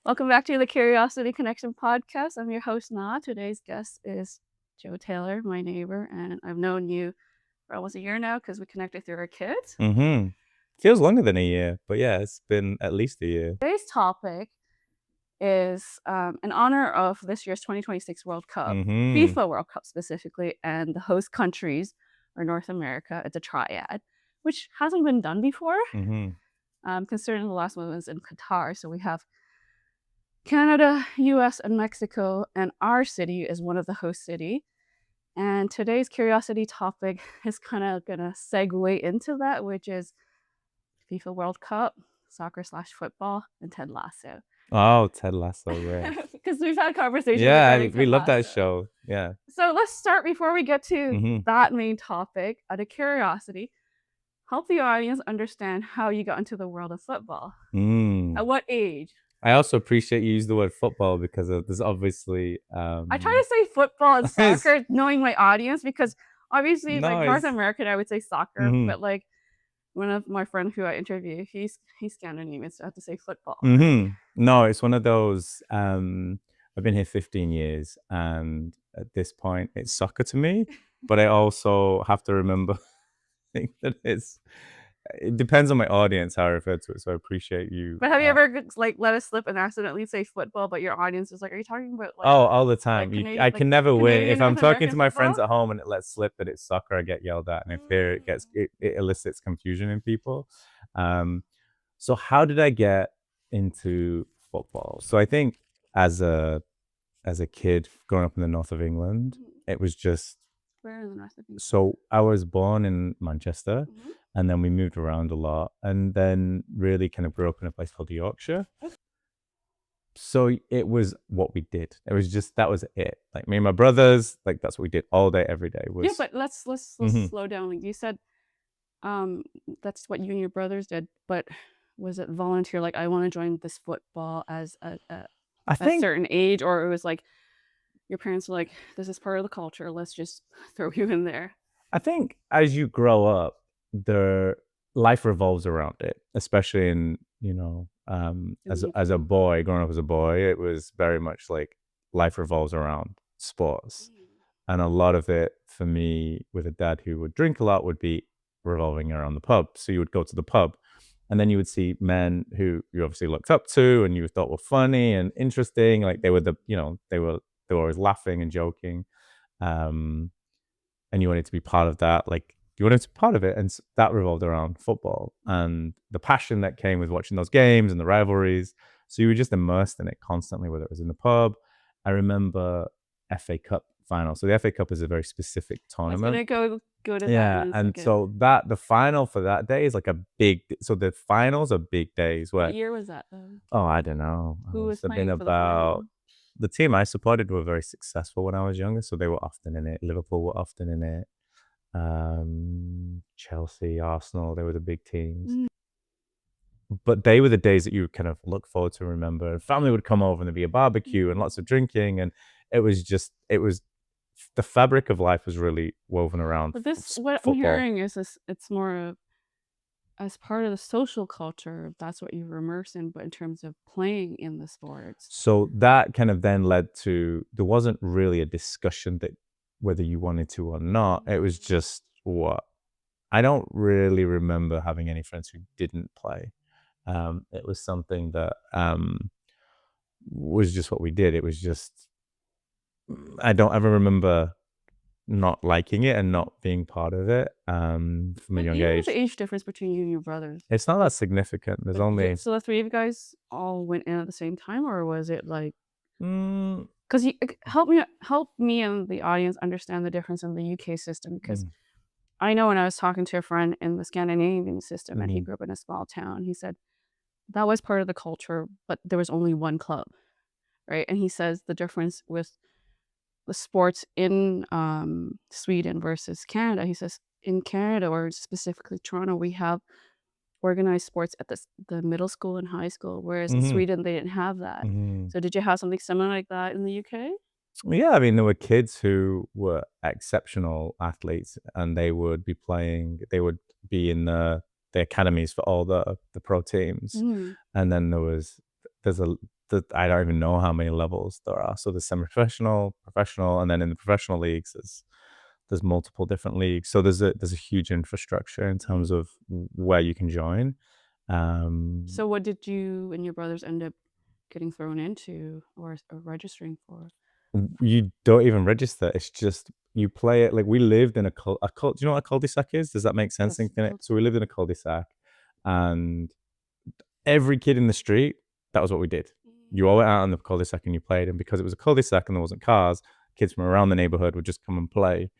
Welcome back to the Curiosity Connection podcast. I'm your host, Na. Today's guest is Joe Taylor, my neighbor, and I've known you for almost a year now because we connected through our kids. Feels longer than a year, but yeah, it's been at least a year. Today's topic is in honor of this year's 2026 World Cup, FIFA World Cup specifically, and the host countries are North America. It's a triad, which hasn't been done before, considering the last one was in Qatar. So we have Canada, US, and Mexico, and our city is one of the host city. And today's curiosity topic is kind of gonna segue into that, which is FIFA World Cup, soccer/football, and Ted Lasso. Oh, Ted Lasso, right? Because we've had conversations. Yeah, we love that show. Yeah. So let's start before we get to that main topic. Out of curiosity, help the audience understand how you got into the world of football. At what age? I also appreciate you use the word football because there's obviously. I try to say football and soccer, knowing my audience, because obviously, like North American, I would say soccer, but like one of my friends who I interview, he's Scandinavian, so I have to say football. No, it's one of those. I've been here 15 years, and at this point, it's soccer to me. But I also have to remember that it depends on my audience how I refer to it, so I appreciate you. But have you ever like let us slip and accidentally say football, but your audience is like, "Are you talking about?" Like, all the time. Like I can never win. If I'm talking to my football? friends at home and it lets slip that it's soccer, I get yelled at, and I fear it elicits confusion in people. So how did I get into football? So I think as a kid growing up in the north of England, it was just. Where in the north of England? So I was born in Manchester, and then we moved around a lot, and then really kind of grew up in a place called Yorkshire. So it was what we did. It was just, that was it. Like me and my brothers, like that's what we did all day, every day. Yeah, but let's slow down. Like you said, that's what you and your brothers did. But was it volunteer? Like, I want to join this football as a certain age, or it was like your parents were like, this is part of the culture, let's just throw you in there? I think as you grow up, the life revolves around it, especially in, as a boy, growing up as a boy, it was very much like life revolves around sports. And a lot of it for me with a dad who would drink a lot would be revolving around the pub. So you would go to the pub and then you would see men who you obviously looked up to and you thought were funny and interesting. Like they were they were always laughing and joking. And you wanted to be part of that. Like you wanted to be part of it. And that revolved around football and the passion that came with watching those games and the rivalries. So you were just immersed in it constantly, whether it was in the pub. I remember FA Cup final. So the FA Cup is a very specific tournament. I was gonna go to that. Yeah, and so the final for that day is like a big. So the finals are big days. What year was that though? Oh, I don't know. Who was playing for the final? The team I supported were very successful when I was younger, so they were often in it. Liverpool were often in it. Chelsea, Arsenal, they were the big teams. But they were the days that you would kind of look forward to, remember. Family would come over and there'd be a barbecue and lots of drinking, and it was the fabric of life was really woven around. But what I'm hearing is it's more of as part of the social culture, that's what you were immersed in, but in terms of playing in the sports. So that kind of then led to, there wasn't really a discussion that whether you wanted to or not. It was just what. I don't really remember having any friends who didn't play. It was something that was just what we did. It was just, I don't ever remember not liking it and not being part of it from a young age. What's the age difference between you and your brothers? It's not that significant. There's only. So the three of you guys all went in at the same time, or was it like? Because you help me and the audience understand the difference in the UK system, because I know when I was talking to a friend in the Scandinavian system and he grew up in a small town, he said that was part of the culture, but there was only one club, right? And he says the difference with the sports in Sweden versus Canada, he says in Canada, or specifically Toronto, we have organized sports at the middle school and high school, whereas in Sweden they didn't have that. So did you have something similar like that in the UK? Yeah, I mean, there were kids who were exceptional athletes and they would be in the academies for all the pro teams. And then there's I don't even know how many levels there are. So there's semi-professional, professional, and then in the professional leagues, there's multiple different leagues. So there's a huge infrastructure in terms of where you can join. So what did you and your brothers end up getting thrown into or registering for? You don't even register. It's just you play it. Like we lived in a cul. Do you know what a cul-de-sac is? Does that make sense? Yes. So we lived in a cul-de-sac, and every kid in the street, that was what we did. You all went out on the cul-de-sac and you played, and because it was a cul-de-sac and there wasn't cars, kids from around the neighborhood would just come and play.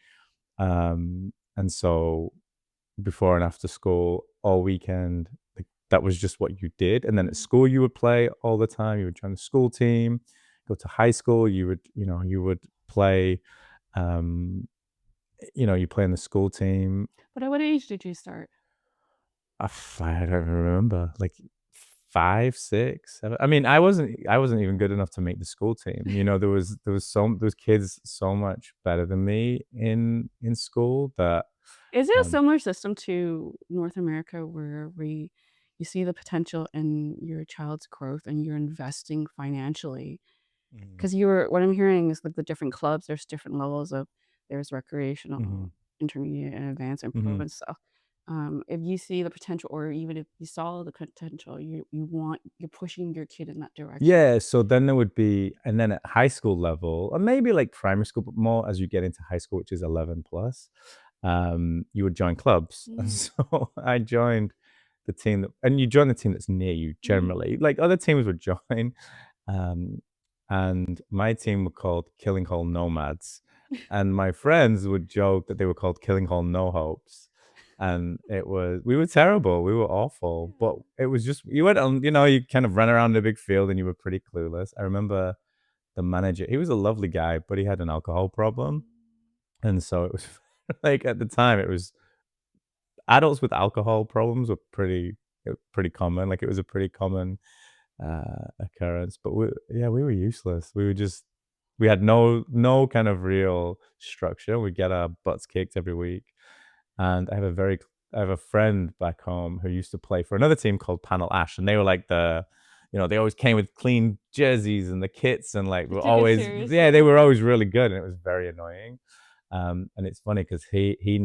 And so before and after school, all weekend, like, that was just what you did. And then at school, you would play all the time. You would join the school team. Go to high school, you would play. You play in the school team. But at what age did you start? I don't even remember. Like 5, 6, 7. I mean, I wasn't even good enough to make the school team. There was kids so much better than me in school that. Is it a similar system to North America where you see the potential in your child's growth and you're investing financially? Because what I'm hearing is like the different clubs, there's different levels of there's recreational, intermediate, and advanced, and pro and stuff. If you see the potential, or even if you saw the potential, you're pushing your kid in that direction. Yeah, so then there would be, and then at high school level, or maybe like primary school, but more as you get into high school, which is 11 plus, you would join clubs. And so I joined the team and you join the team that's near you generally. Like other teams would join, and my team were called Killing Hole Nomads, and my friends would joke that they were called Killing Hole No Hopes. And we were terrible. We were awful, but it was just, you went on, you kind of ran around a big field and you were pretty clueless. I remember the manager, he was a lovely guy, but he had an alcohol problem. And so it was like, at the time, it was adults with alcohol problems were pretty common. Like it was a pretty common occurrence, but we were useless. We had no kind of real structure. We'd get our butts kicked every week. And I have a friend back home who used to play for another team called Panel Ash, and they were like they always came with clean jerseys and the kits, and like they were always really good, and it was very annoying. And it's funny because he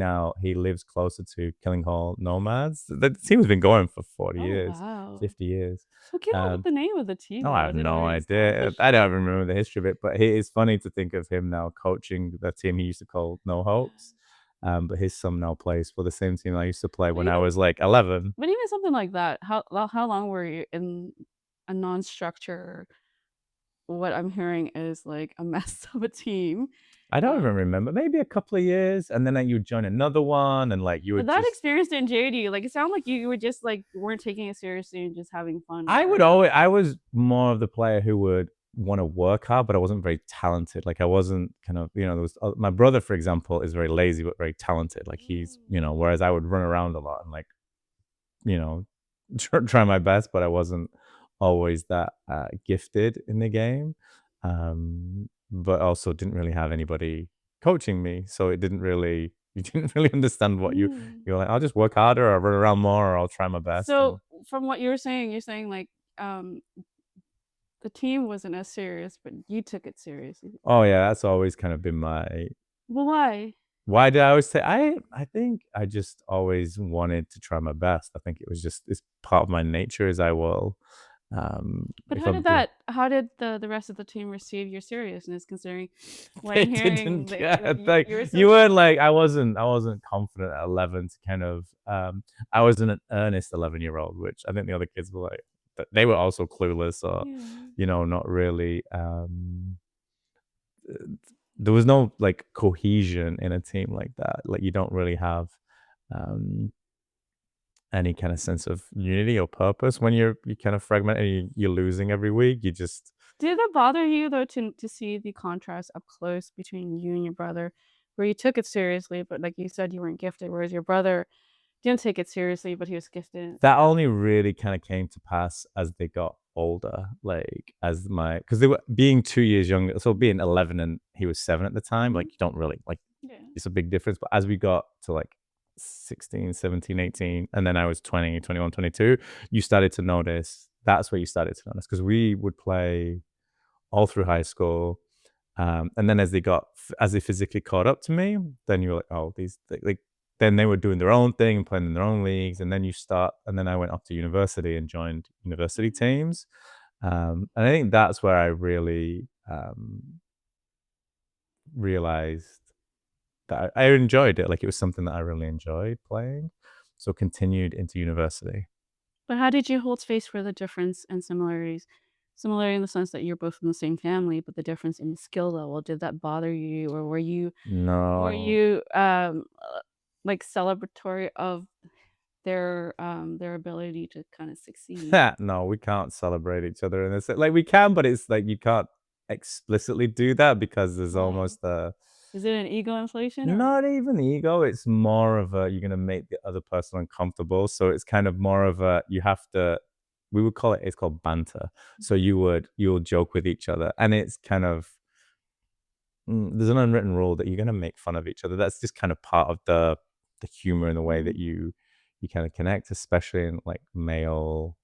lives closer to Killing Hole Nomads. The team's been going for 40 years, wow. 50 years. Who came up with the name of the team? No, I have no idea. I don't even remember the history of it, but it's funny to think of him now coaching the team he used to call No Hopes. But his son now plays for the same team I used to play when I was like 11. But even something like that, how long were you in a non-structure? What I'm hearing is like a mess of a team. I don't even remember. Maybe a couple of years, and then you join another one, and like you would. But that experience didn't jade you. Like it sounded like you were just like weren't taking it seriously and just having fun. I was more of the player who would want to work hard, but I wasn't very talented. Like I wasn't kind of, there was my brother, for example, is very lazy but very talented. Like he's, whereas I would run around a lot and like, try my best, but I wasn't always that gifted in the game. But also didn't really have anybody coaching me, so you didn't really understand what you're like. I'll just work harder, or run around more, or I'll try my best. So from what you're saying like the team wasn't as serious, but you took it seriously. Oh yeah, that's always kind of been my. Well, why? Why did I always say I think I just always wanted to try my best. I think it's part of my nature as I will. But how did the rest of the team receive your seriousness, considering what I'm hearing? You weren't like, I wasn't confident at 11 to kind of I was an earnest 11-year-old, which I think the other kids were like, they were also clueless, or not really there was no like cohesion in a team like that. Like you don't really have any kind of sense of unity or purpose when you kind of fragment and you're losing every week. You just. Did that bother you though to see the contrast up close between you and your brother, where you took it seriously, but like you said, you weren't gifted, whereas your brother didn't take it seriously, but he was gifted? That only really kind of came to pass as they got older, like because they were being 2 years younger, so being 11 and he was 7 at the time, like you don't really like, it's a big difference. But as we got to like 16, 17, 18, and then I was 20, 21, 22, you started to notice that's where you started to notice, because we would play all through high school. And then as they physically caught up to me, then you were like, oh, these like then they were doing their own thing and playing in their own leagues, and then I went off to university and joined university teams. And I think that's where I really realized that I enjoyed it. Like, it was something that I really enjoyed playing, so continued into university. But how did you hold space for the difference and similarities? Similarity in the sense that you're both from the same family, but the difference in skill level, did that bother you, or were No. you like celebratory of their ability to kind of succeed? No, we can't celebrate each other in this. Like, we can, but it's like you can't explicitly do that, because there's Why? almost a Is it an ego inflation or? not even ego. It's more of a, you're gonna make the other person uncomfortable. So it's kind of more of a, you have to. We would call it. It's called banter. So you'll joke with each other, and it's kind of there's an unwritten rule that you're gonna make fun of each other. That's just kind of part of the humor and the way that Mhm. you kind of connect, especially in like male.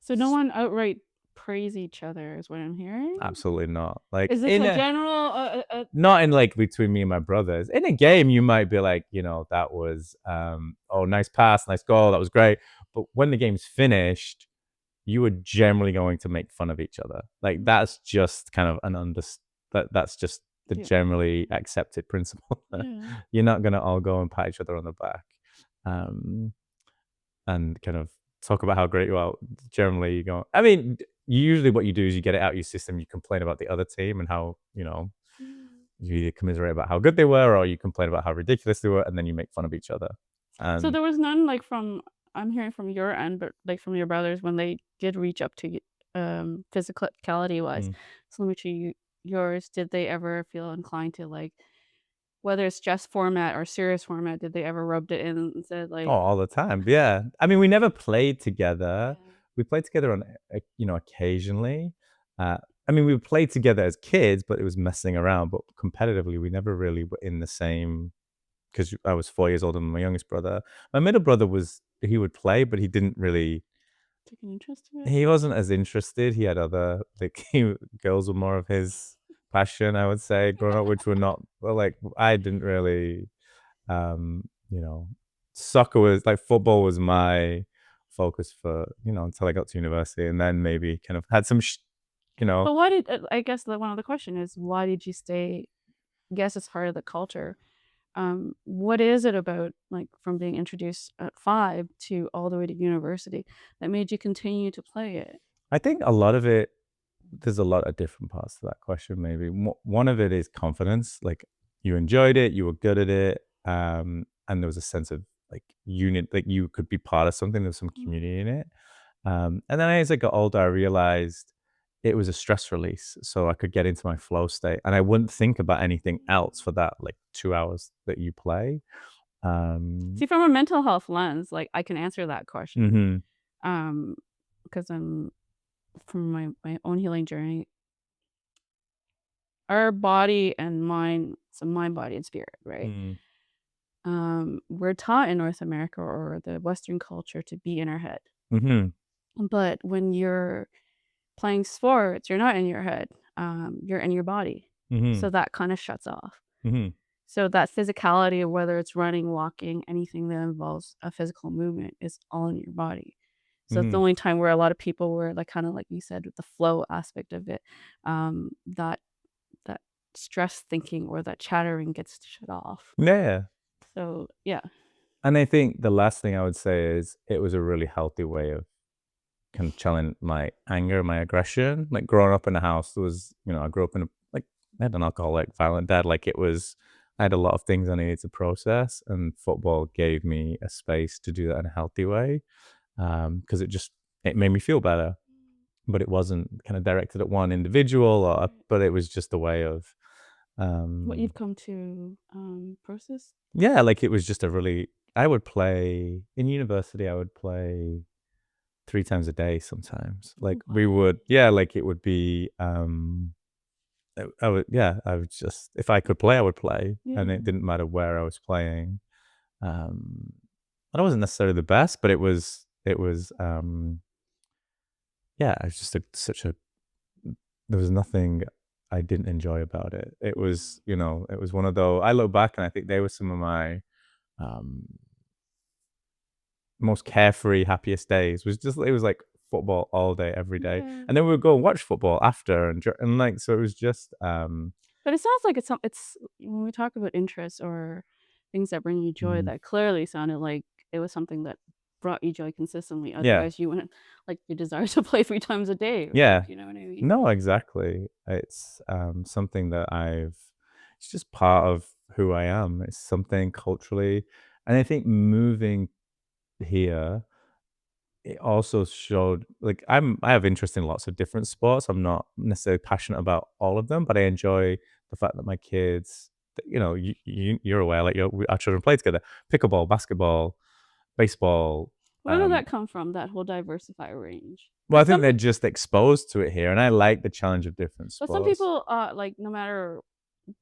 So no one outright praise each other is what I'm hearing? Absolutely not. Like, Is this in a a general not in like between me and my brothers. In a game, you might be like, that was oh, nice pass, nice goal, that was great. But when the game's finished, you are generally going to make fun of each other. Like, that's just kind of that's just the yeah. generally accepted principle. Yeah. You're not gonna all go and pat each other on the back. Um and kind of talk about how great you are. Generally, you go. I mean, usually what you do is you get it out of your system. You complain about the other team and how Mm. you either commiserate about how good they were, or you complain about how ridiculous they were, and then you make fun of each other. So And there was none like from I'm hearing from your end, but like from your brothers when they did reach up to you, physicality wise, mm, similar to yours, did they ever feel inclined to like whether it's just format or serious format, did they ever rubbed it in and said oh, like all the time, yeah. I mean, we never played together. yeah. We played together on, occasionally. Uh, I mean, we played together as kids, but it was messing around. But competitively, we never really were in the same, because I was 4 years older than my youngest brother. My middle brother he would play, but he didn't really. Take an interest to it? He wasn't as interested. He had other, like, girls were more of his passion, I would say, growing up, which were not, well, like, I didn't really, um, you know, football was my focus for, until I got to university, and then maybe kind of had some, you know, But why did I guess the one other question is why did you stay guess it's part of the culture. What is it about like from being introduced at 5 to all the way to university that made you continue to play it? I think a lot of it, there's a lot of different parts to that question. Maybe one of it is confidence. Like, you enjoyed it, you were good at it, and there was a sense of like unit, like you could be part of something. There's some Mm. community in it. And then as I got older, I realized it was a stress release, so I could get into my flow state, and I wouldn't think about anything else for that like 2 hours that you play. Um, See, from a mental health lens, like I can answer that question. mhm, Um, because I'm from my own healing journey, our body and mind, so mind, body, and spirit, right? mm, We're taught in North America or the Western culture to be in our head. mhm, But when you're playing sports, you're not in your head, you're in your body. mhm, So that kind of shuts off. mhm, So that physicality of whether it's running, walking, anything that involves a physical movement is all in your body. So it's the mhm. only time where a lot of people were like kind of like you said with the flow aspect of it, that that stress thinking or that chattering gets shut off. Yeah. So yeah. And I think the last thing I would say is it was a really healthy way of kind of channeling my anger, my aggression. Like, growing up in a house, there was, I grew up in like, I had an alcoholic, violent dad. Like, I had a lot of things I needed to process, and football gave me a space to do that in a healthy way. Because it made me feel better, but it wasn't kind of directed at one individual, Right. but it was just a way of, What um, you've come to process. yeah, like, it was just a really, I would play in university, I would play 3 times a day sometimes. Like, Oh we wow. would, yeah, like, it would be, I would just, if I could play, I would play, and it Yeah. didn't matter where I was playing. And I wasn't necessarily the best, but it was, yeah, it's just there was nothing I didn't enjoy about it. It was, it was one of those. I look back and I think they were some of my um, most carefree, happiest days. It was like football all day, every day, Yeah. and then we would go and watch football after, and like so it was just. But it sounds like it's when we talk about interests or things that bring you joy, Mhm. that clearly sounded like it was something that brought you joy consistently. Yeah, Otherwise, you wouldn't like your desire to play 3 times a day, yeah, like, you know what I mean? no, exactly. It's something that it's just part of who I am. It's something culturally, and I think moving here, it also showed like I have interest in lots of different sports. I'm not necessarily passionate about all of them, but I enjoy the fact that my kids, you're aware, like our children play together, pickleball, basketball, baseball. Where did that come from, that whole diversify range? Well, I Because think some they're just exposed to it here, and I like the challenge of different but some sports. people, like, no matter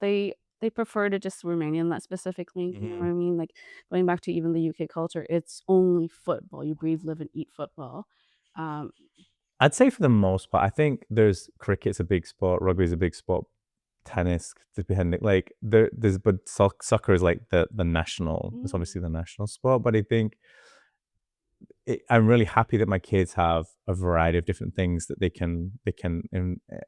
they prefer to just remain in that specific lane, you know what Mhm. I mean? Like, going back to even the UK culture, it's only football. You breathe, live, and eat football. Um, I'd say for the most part, I think there's cricket's a big sport, rugby's a big sport, tennis, depending like there's but soccer is like the national. It's mm, obviously the national sport, but I think I'm really happy that my kids have a variety of different things that they can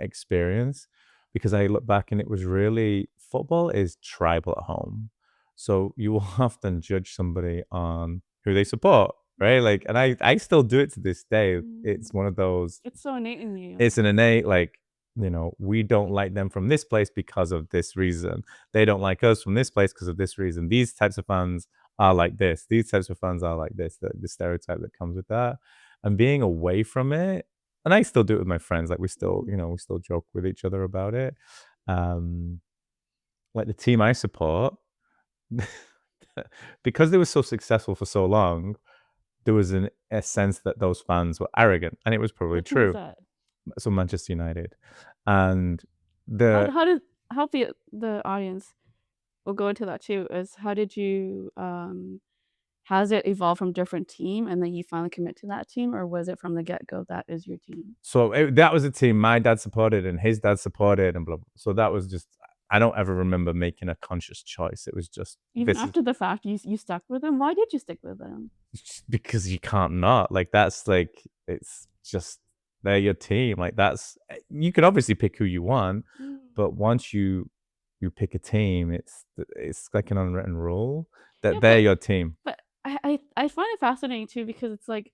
experience, because I look back and it was really football is tribal at home, so you will often judge somebody on who they support, right? Like, and I still do it to this day. mm. It's one of those. It's so innate in you. It's an innate like, we don't like them from this place because of this reason. They don't like us from this place because of this reason. These types of fans are like this. These types of fans are like this. The stereotype that comes with that, and being away from it. And I still do it with my friends. Like Mm, we still joke with each other about it. Um, like the team I support, because they were so successful for so long, there was a sense that those fans were arrogant, and it was probably what team is true. that? So Manchester United, and How the how did help the audience, we'll go into that too, is how did you, has it evolved from different team and then you finally commit to that team, or was it from the get-go that is your team? that was a team my dad supported and his dad supported and blah, blah. So that was just, I don't ever remember making a conscious choice. It was just, Even this is after the fact, you stuck with them? Why did you stick with them? because you can't not, like, that's like, it's just, they're your team. Like, that's, you can obviously pick who you want, Mm. but once you pick a team, it's like an unwritten rule that Yeah, they're your team. but I find it fascinating too because it's like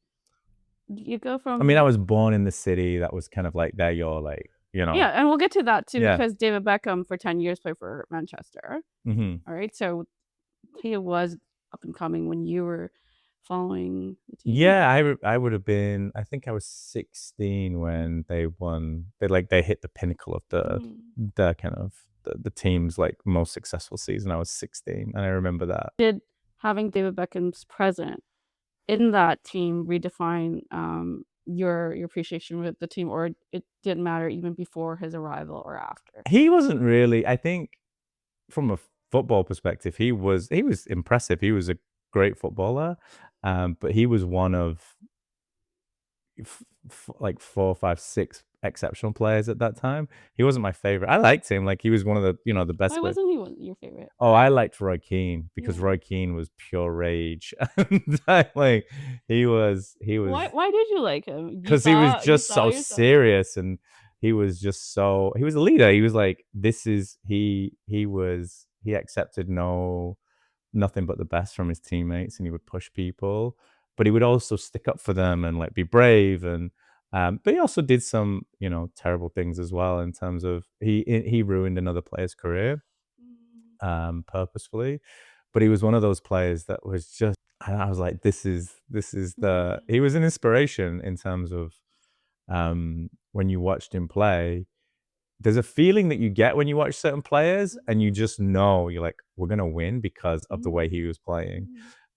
you go I mean, I from was born in the city. That was kind of like, they're your, like, yeah, and we'll get to that too yeah. because David Beckham for 10 years played for Manchester. Hmm. All right, so he was up and coming when you were following the team. Yeah, I would have been, I think I was 16 when they won. They hit the pinnacle of Mm. the kind of the team's like most successful season. I was 16 and I remember that. Did having David Beckham's present in that team redefine, your appreciation with the team, or it didn't matter even before his arrival or after? He wasn't really, I think from a football perspective, he was impressive. He was a great footballer. But he was one of like 4, 5, 6 exceptional players at that time. He wasn't my favorite. I liked him. Like, he was one of the Why best players. wasn't he one your favorite? Oh, I liked Roy Keane because Yeah. Roy Keane was pure rage. And like, Why did you like him? because he was You just saw so yourself? serious, and he was a leader. He was like, this is he accepted nothing but the best from his teammates, and he would push people, but he would also stick up for them and like be brave. And but he also did some terrible things as well, in terms of he ruined another player's career Mm. purposefully. But he was one of those players that was just, and I was like, this is Yeah. he was an inspiration in terms of when you watched him play. There's a feeling that you get when you watch certain players, and you just know, you're like, we're gonna win because of the way he Mm. was playing.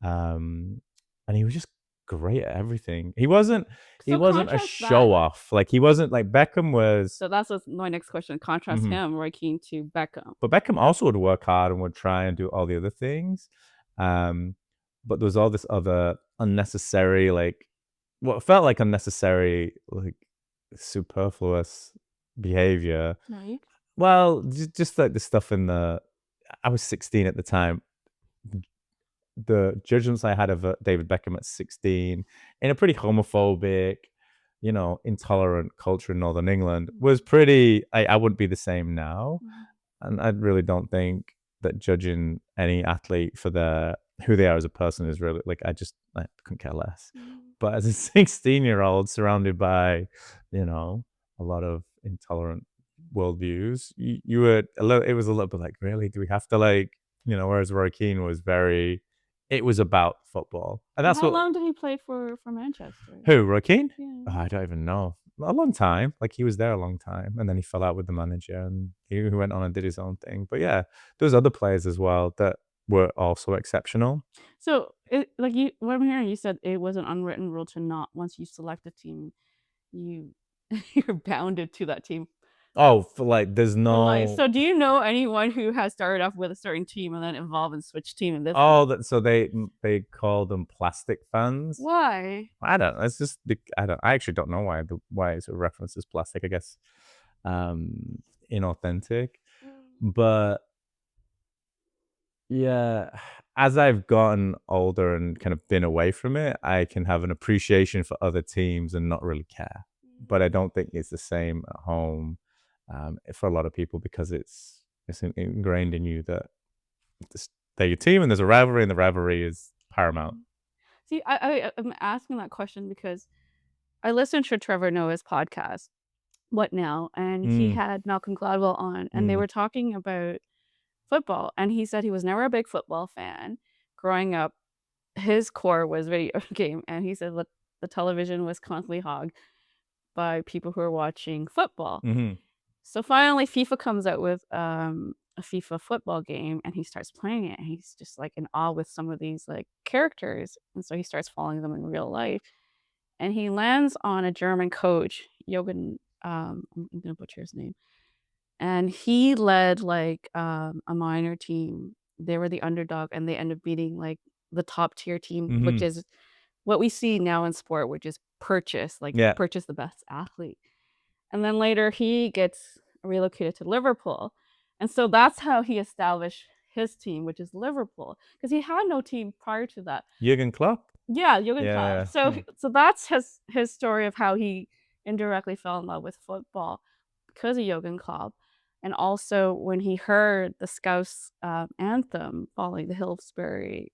Mm. Um, and he was just great at everything. He So wasn't a contrast that. show off. Like, he wasn't like Beckham was. So that's what's my next question. Contrast Mhm. him, Roy Keane, to Beckham. But Beckham also would work hard and would try and do all the other things. Um, but there was all this other unnecessary, like, what felt like unnecessary, like, superfluous behavior. Like? Well, just like the stuff in the. I was 16 at the time. The judgments I had of David Beckham at 16 in a pretty homophobic, intolerant culture in Northern England was pretty. I wouldn't be the same now, and I really don't think that judging any athlete for who they are as a person is really like I couldn't care less. But as a 16-year-old surrounded by, a lot of intolerant worldviews, you were a little. It was a little bit like, really, do we have to whereas Roy Keane was very. It was about football, and that's How long did he play for Manchester? Who, Roy Keane? Yeah. Oh, I don't even know. A long time. Like he was there a long time, and then he fell out with the manager, and he went on and did his own thing. But yeah, there's other players as well that were also exceptional. So, what I'm hearing, you said it was an unwritten rule to not once you select a team, you're bounded to that team. Oh, there's no. So, do you know anyone who has started off with a certain team and then evolved and switched team in this? So they call them plastic fans. Why? I don't know. It's just I actually don't know why it's a reference as plastic. I guess inauthentic, but yeah, as I've gotten older and kind of been away from it, I can have an appreciation for other teams and not really care. But I don't think it's the same at home for a lot of people because it's ingrained in you that they're your team and there's a rivalry and the rivalry is paramount. See, I'm asking that question because I listened to Trevor Noah's podcast, What Now? And he had Malcolm Gladwell on, and they were talking about football. And he said he was never a big football fan. Growing up, his core was video game. And he said, look, the television was constantly hogged by people who are watching football. So finally, FIFA comes out with a FIFA football game, and he starts playing it. And he's just like in awe with some of these like characters, and so he starts following them in real life. And he lands on a German coach, Jogan. I'm gonna butcher his name. And he led like a minor team. They were the underdog, and they end up beating like the top tier team, which is what we see now in sport, which is purchase the best athlete. And then later he gets relocated to Liverpool. And so that's how he established his team, which is Liverpool, because he had no team prior to that. Jurgen Klopp? Yeah, Jurgen Klopp. So that's his story of how he indirectly fell in love with football because of Jurgen Klopp. And also when he heard the Scouse anthem following the Hillsbury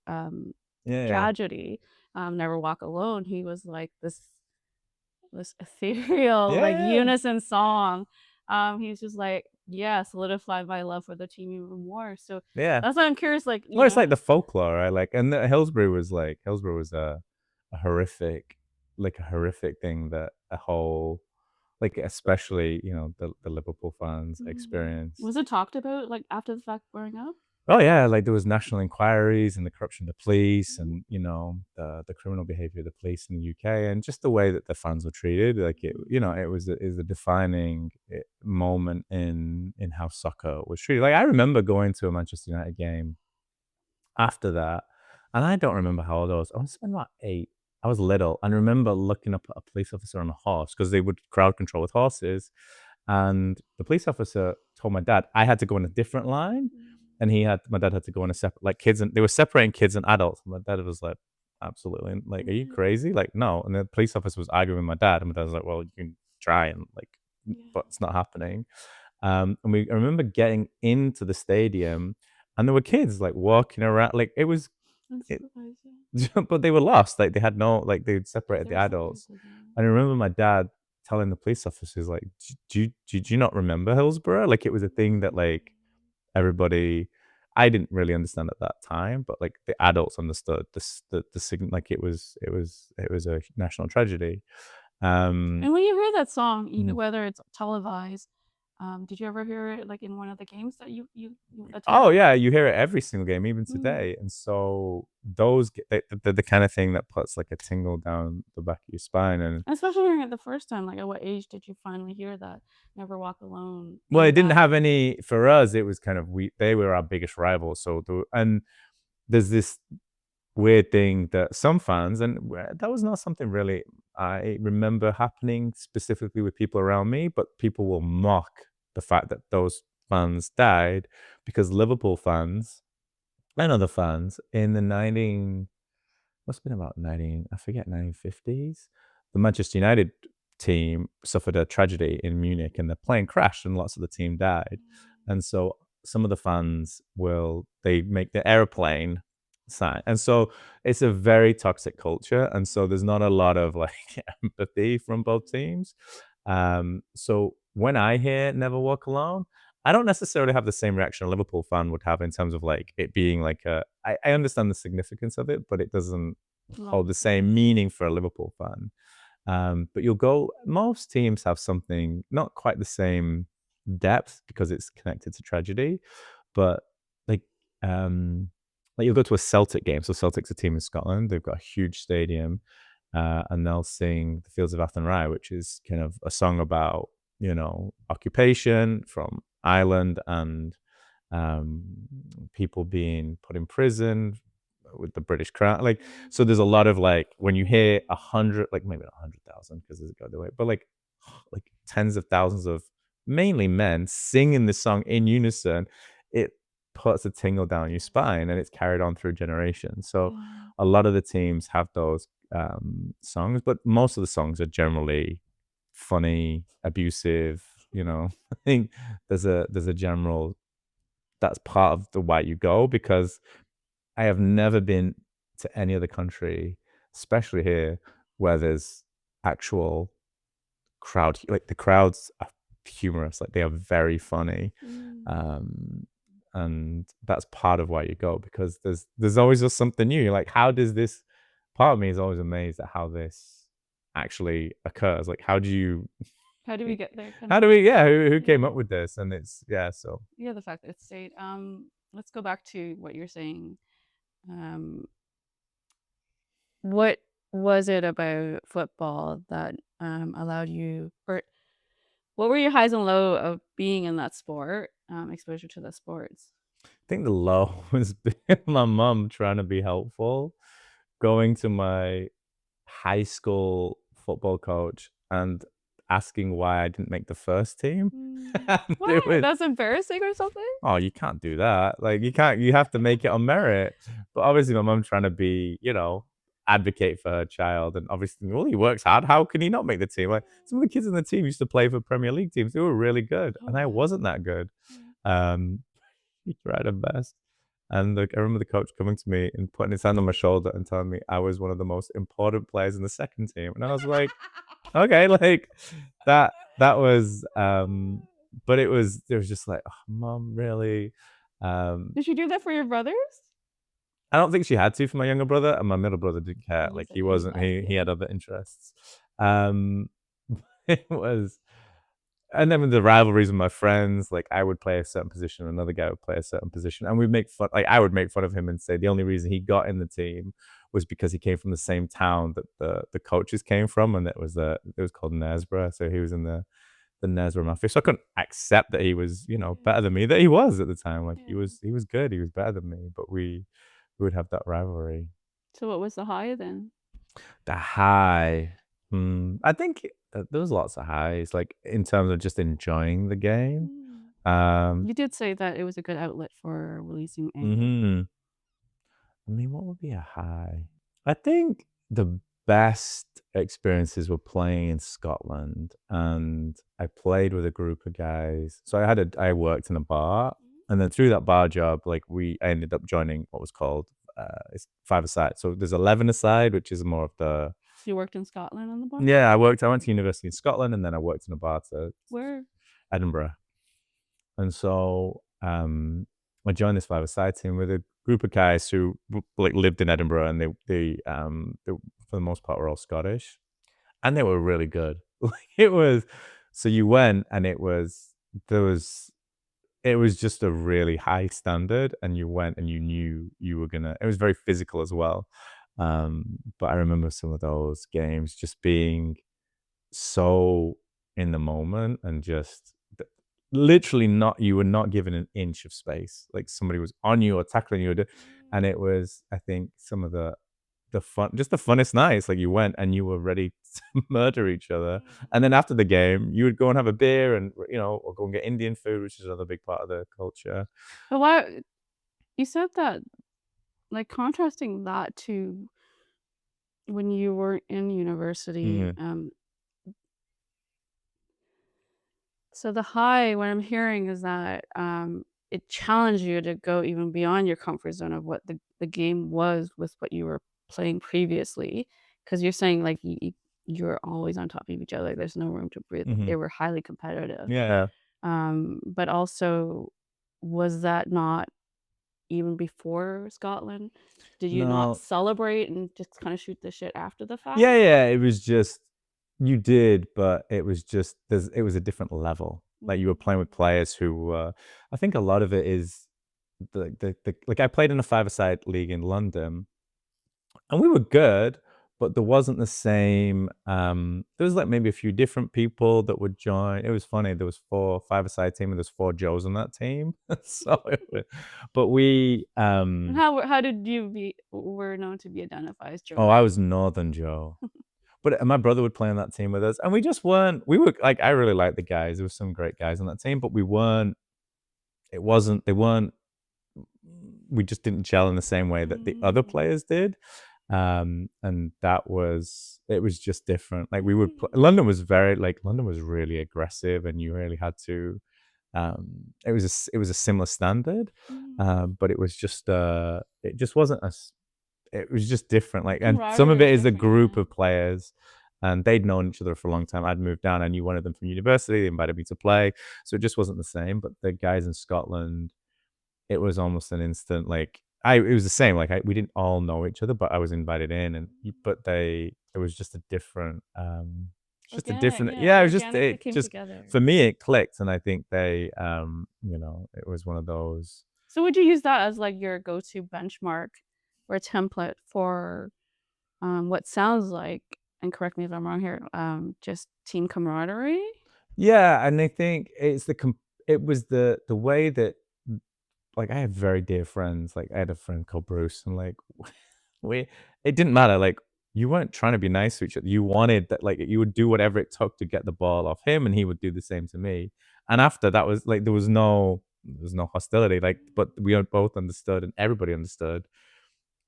tragedy, Never Walk Alone, he was like this ethereal unison song. He's just like, solidify my love for the team even more. So that's why I'm curious. Like, it's like the folklore, right? Like, and Hillsbury was a horrific thing that a whole, like, especially the Liverpool fans experienced. Was it talked about like after the fact growing up? Oh yeah, like there was national inquiries and the corruption of the police and the criminal behavior of the police in the UK and just the way that the fans were treated. Like it was a defining moment in how soccer was treated. Like I remember going to a Manchester United game after that, and I don't remember how old I was. I was about 8. I was little, and I remember looking up at a police officer on a horse because they would crowd control with horses, and the police officer told my dad I had to go in a different line. And my dad had to go in a separate, like kids, and they were separating kids and adults. And my dad was like, absolutely. Like, are you crazy? Like, no. And the police officer was arguing with my dad. And my dad was like, well, you can try and but it's not happening. And I remember getting into the stadium and there were kids like walking around. Like it was, but they were lost. Like they had no, like they'd separated the adults. And I remember my dad telling the police officers, like, do you not remember Hillsborough? Like it was a thing that like, everybody, I didn't really understand at that time, but like the adults understood the signal. Like it was a national tragedy. And when you hear that song, whether it's televised, did you ever hear it like in one of the games that you attended? Oh yeah, you hear it every single game, even today. And so those the kind of thing that puts like a tingle down the back of your spine, and especially hearing it the first time. Like, at what age did you finally hear that Never Walk Alone? Well, it didn't have any for us. It was kind of they were our biggest rivals. So and there's this weird thing that some fans, and that was not something really I remember happening specifically with people around me, but people will mock the fact that those fans died because Liverpool fans and other fans in the 19 must have been about 19, I forget, 1950s. The Manchester United team suffered a tragedy in Munich and the plane crashed and lots of the team died. And so some of the fans they make the airplane sign. And so it's a very toxic culture. And so there's not a lot of like empathy from both teams. So when I hear Never Walk Alone, I don't necessarily have the same reaction a Liverpool fan would have in terms of like it being like I understand the significance of it, but it doesn't hold the same meaning for a Liverpool fan. But most teams have something not quite the same depth because it's connected to tragedy, but like you'll go to a Celtic game. So Celtic's a team in Scotland. They've got a huge stadium, and they'll sing "The Fields of Athenry," which is kind of a song about occupation from Ireland and people being put in prison with the British Crown. Like, so there's a lot of like when you hear 100, like maybe not 100,000 because there's a god away, but like tens of thousands of mainly men singing this song in unison, it puts a tingle down your spine and it's carried on through generations. So a lot of the teams have those songs, but most of the songs are generally funny, abusive. I think there's a general that's part of the why you go, because I have never been to any other country, especially here, where there's actual crowd. Like the crowds are humorous, like they are very funny, and that's part of why you go, because there's always just something new. You're like, how does this? Part of me is always amazed at how this actually occurs. Like, how do we get there? How do we? Yeah, who came up with this? And it's so yeah, the fact that it stayed. Let's go back to what you're saying. What was it about football that allowed you, or what were your highs and lows of being in that sport, exposure to the sports? I think the low was my mom trying to be helpful, going to my high school football coach and asking why I didn't make the first team. Why? That's embarrassing or something? Oh, you can't do that. Like you have to make it on merit. But obviously my mom's trying to be, advocate for her child, and obviously, well, he works hard. How can he not make the team? Like some of the kids in the team used to play for Premier League teams. They were really good, and I wasn't that good. He tried her best. And I remember the coach coming to me and putting his hand on my shoulder and telling me I was one of the most important players in the second team. And I was like, okay, like that was but it was just like, oh, Mom, really? Did she do that for your brothers? I don't think she had to for my younger brother, and my middle brother didn't care. Like he wasn't, he had other interests. It was, and then with the rivalries with my friends, like I would play a certain position, another guy would play a certain position, and we'd make fun. Like I would make fun of him and say the only reason he got in the team was because he came from the same town that the coaches came from, and it was called Knaresborough, so he was in the Knaresborough Mafia. So I couldn't accept that he was, better than me. That he was at the time. Like he was good. He was better than me, but we would have that rivalry. So what was the high then? The high. I think there was lots of highs, like in terms of just enjoying the game. You did say that it was a good outlet for releasing anger. I mean, what would be a high? I think the best experiences were playing in Scotland, and I played with a group of guys. So I worked in a bar, and then through that bar job, like I ended up joining what was called it's 5-a-side. So there's 11-a-side, which is more of the. So you worked in Scotland on the bar? Yeah, I went to university in Scotland, and then I worked in a bar Where? Edinburgh. And so I joined this 5-a-side team with a group of guys who like lived in Edinburgh, and they for the most part were all Scottish, and they were really good. Like it was, so you went, and it was just a really high standard, and you went and you knew you were gonna. It was very physical as well, but I remember some of those games just being so in the moment and just literally you were not given an inch of space. Like somebody was on you or tackling you. and it was, I think, some of the fun, just the funnest nights. Like, you went and you were ready to murder each other, and then after the game, you would go and have a beer and, or go and get Indian food, which is another big part of the culture. But why you said that, like, contrasting that to when you were in university, Mhm, so the high, what I'm hearing is that, it challenged you to go even beyond your comfort zone of what the game was with what you were playing previously, because 'cause you're saying, like, you're always on top of each other, there's no room to breathe, like, they mhm. were highly competitive. Yeah. But also, was that not even before Scotland? Did you not No. celebrate and just kinda shoot the shit after the fact? Yeah, yeah, it was just you did, but it was just it was a different level. Like, you were playing with Mm. players who, I think a lot of it is like, I played in a five-a-side league in London, and we were good, but there wasn't the same, there was, like, maybe a few different people that would join. It was funny, there was 4 five-a-side team, and there's 4 Joes on that team. So it wa but we, And how did you were known to be identified as Joe oh, I Grant? was Northern Joe. But, my brother would play on that team with us, and we just weren't we were like, I really liked the guys, there were some great guys on that team, but we weren't it wasn't they weren't we just didn't gel in the same way that the other Mm. players did, and it was just different. Like, we would pl Mm. London was really aggressive, and you really had to, it was a similar standard, Mm. but it just wasn't as it was just different, The like, and some camaraderie of it was is a different, group yeah. of players, and they'd known each other for a long time. I'd moved down, I knew one of them from university, they invited me to play, so it just wasn't the same. But the guys in Scotland, it was almost an instant, like, it was the same, like, we didn't all know each other, but I was invited in, and y but they it was just a different, just a Organic, different, yeah, yeah, you it organically came just together. for me, it clicked, and I think it was one of those. So would you use that as, like, your go-to benchmark or template for, what sounds like, and correct me if I'm wrong here, just team camaraderie? Yeah, and I think it was the way that, like, I had very dear friends. Like, I had a friend called Bruce, and, like, we it didn't matter. Like, you weren't trying to be nice to each other. You wanted that, like, you would do whatever it took to get the ball off him, and he would do the same to me. And after that was like there was no hostility. Like, but we both understood, and everybody understood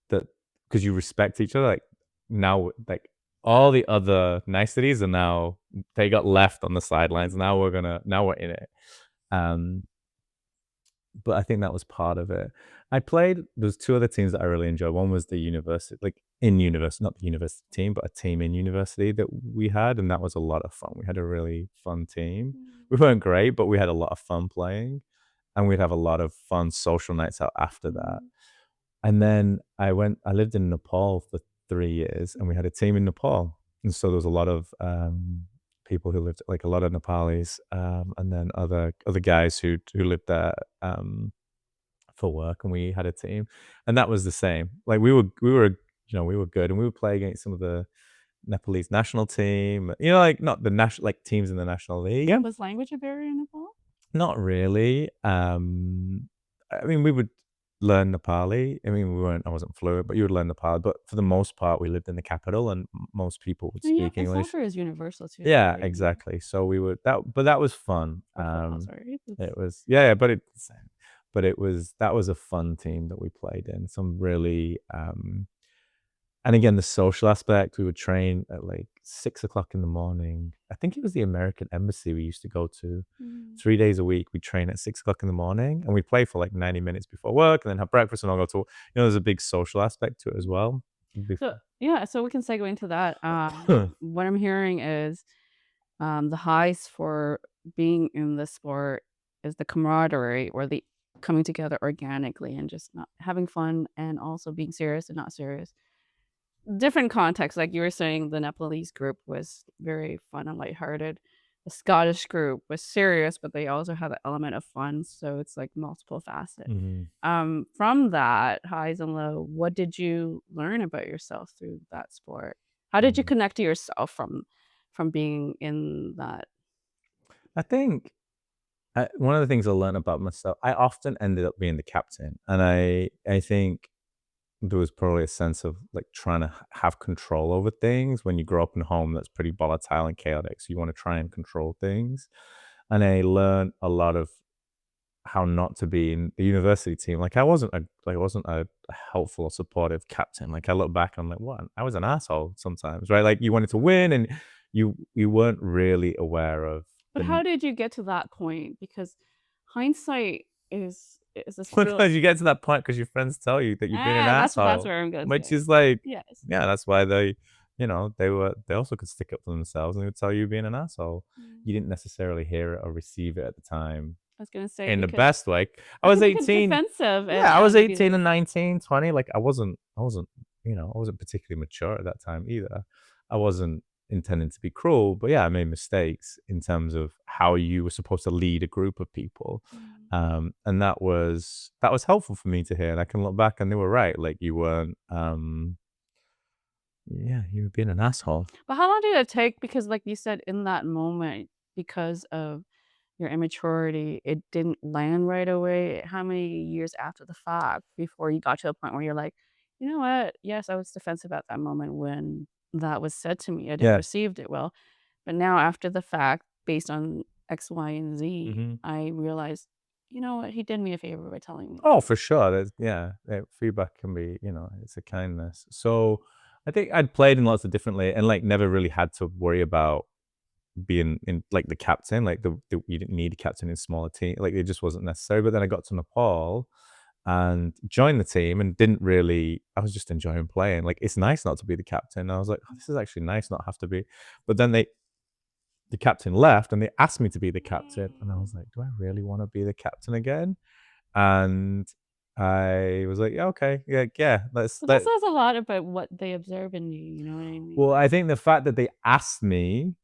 that because you respect each other. Like, now, like, all the other niceties are now they got left on the sidelines. Now we're in it. Um, but I think that was part of it. There's 2 other teams that I really enjoyed. One was the university, like, in university, not the university team, but a team in university that we had, and that was a lot of fun. We had a really fun team. Mm. We weren't great, but we had a lot of fun playing, and we'd have a lot of fun social nights out after that. Mm. And then I lived in Nepal for 3 years, and we had a team in Nepal, and so there was a lot of, people who lived, like, a lot of Nepalis, and then other guys who lived there, for work, and we had a team, and that was the same. Like, we were good, and we would play against some of the Nepalese national team, like, not the national, like, teams in the national league. Yeah. Was language a barrier in Nepal? Not really. I mean, we would learn Nepali. I mean, I wasn't fluent, but you would learn Nepali. But for the most part, we lived in the capital, and most people would And yeah, speak and English. soccer is universal too, Yeah, right? Yeah. exactly. So but that was fun. Or football, sorry. It was, yeah, yeah, but that was a fun team that we played in. Some really, and again, the social aspect, we would train at, like, 6 o'clock in the morning. I think it was the American embassy we used to go to. Mm. 3 days a week, we'd train at 6 o'clock in the morning, and we'd play for, like, 90 minutes before work, and then have breakfast, and all go to, there's a big social aspect to it as well. So Before. yeah, so we can segue into that. What I'm hearing is, the highs for being in the sport is the camaraderie or the coming together organically and just not having fun and also being serious and not serious. Different context, like you were saying, the Nepalese group was very fun and lighthearted. The Scottish group was serious, but they also had the element of fun, so it's like multiple facet. Mhm, From that highs and low, what did you learn about yourself through that sport? How did you mhm. connect to yourself from being in that? I think, one of the things I learned about myself, I often ended up being the captain, and I think there was probably a sense of like trying to have control over things when you grow up in a home that's pretty volatile and chaotic. So you want to try and control things. And I learned a lot of how not to be in the university team. Like I wasn't a helpful or supportive captain. Like I look back, I'm like, what? I was an asshole sometimes, right? Like you wanted to win, and you weren't really aware of But how did you get to that point? Because hindsight is this real. Sometimes you get to that point because your friends tell you that you've been an That's asshole, where I'm gonna which say. is like, Yes. yeah, that's why they also could stick up for themselves and they would tell you being an asshole. You didn't necessarily hear it or receive it at the time I was gonna say in the because best way. I it was can become 18. defensive Yeah, I was and be 18 like, and 19, 20. Like I wasn't particularly mature at that time either. I wasn't intending to be cruel, but yeah, I made mistakes in terms of how you were supposed to lead a group of people. And that was helpful for me to hear. And I can look back and they were right. Like you weren't yeah, you were being an asshole. But how long did it take? Because like you said, in that moment, because of your immaturity, it didn't land right away. How many years after the fact before you got to a point where you're like, you know what? Yes, I was defensive at that moment when that was said to me. I didn't Yeah. receive it well. But now after the fact, based on X, Y, and Z, Hmm. I realized, you know what? He did me a favor by telling me. Oh, for sure. Feedback can be, it's a kindness. So I think I'd played in lots of differently and like never really had to worry about being in like the captain, like the you didn't need a captain in smaller team, like it just wasn't necessary. But then I got to Nepal and joined the team and didn't really. I was just enjoying playing. Like it's nice not to be the captain. I was like, oh, this is actually nice not have to be. But then the captain left and they asked me to be the captain, and I was like, do I really want to be the captain again? And I was like, yeah, okay, yeah, let's So that let. says a lot about what they observe in you. You know what I Well, mean? I think the fact that they asked me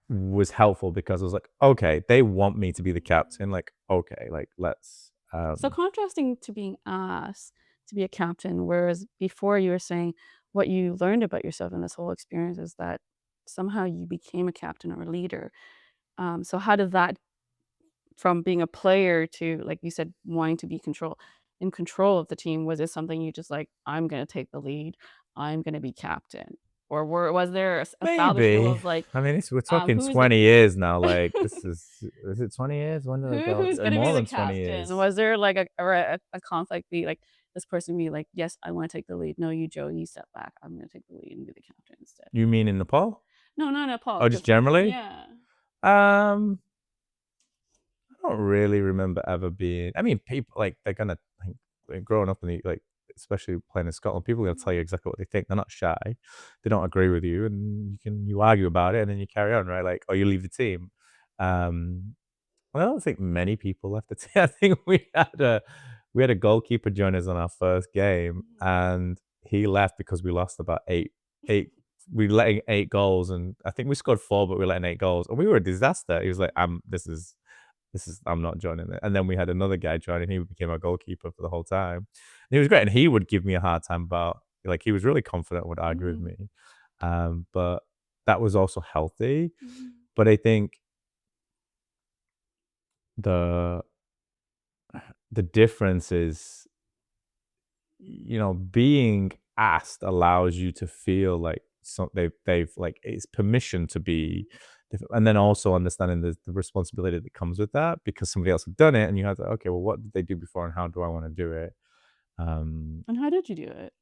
was helpful because I was like, okay, they want me to be the captain. Like, okay, like let's. So contrasting to being asked to be a captain, whereas before you were saying what you learned about yourself in this whole experience is that somehow you became a captain or a leader. So how did that, from being a player to, like you said, wanting to be in control of the team, was it something you just like, I'm gonna take the lead, I'm gonna be captain, or was there a established rule Maybe. of like, I mean, we're talking who's the 20 years now. Like, is it 20 years? When did I go? who's gonna be More the than 20 captain? years. Was there like a conflict be like this person be like, "Yes, I wanna take the lead. No, you, Joe, you step back. I'm gonna take the lead and be the captain instead." You mean in Nepal? No, not Nepal, Or just 'cause generally? yeah. Um, I don't really remember ever being. I mean, people like they're gonna like growing up in the like, especially playing in Scotland, people are gonna tell you exactly what they think. They're not shy. They don't agree with you, and you argue about it, and then you carry on, right? Like, or you leave the team. Um, I don't think many people left the team. I think we had a goalkeeper join us on our first game, and he left because we lost about eight. We letting 8 goals, and I think we scored 4, but we were letting 8 goals, and we were a disaster. He was like, I'm not joining it." And then we had another guy join, and he became our goalkeeper for the whole time. And he was great, and he would give me a hard time about like he was really confident, would argue with Mhm, me, but that was also healthy. mhm. But I think the the difference is, being asked allows you to feel like they've like it's permission to be different, and then also understanding the responsibility that comes with that because somebody else had done it, and you have to, okay, well, what did they do before, and how do I want to do it? Um, And how did you do it?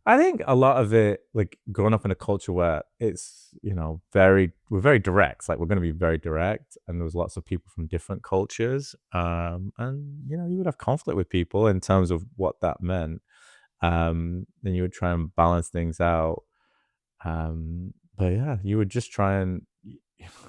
I think a lot of it, like growing up in a culture where it's, we're very direct. Like we're going to be very direct, and there was lots of people from different cultures, and you would have conflict with people in terms of what that meant. Then you would try and balance things out. But yeah, you would just try and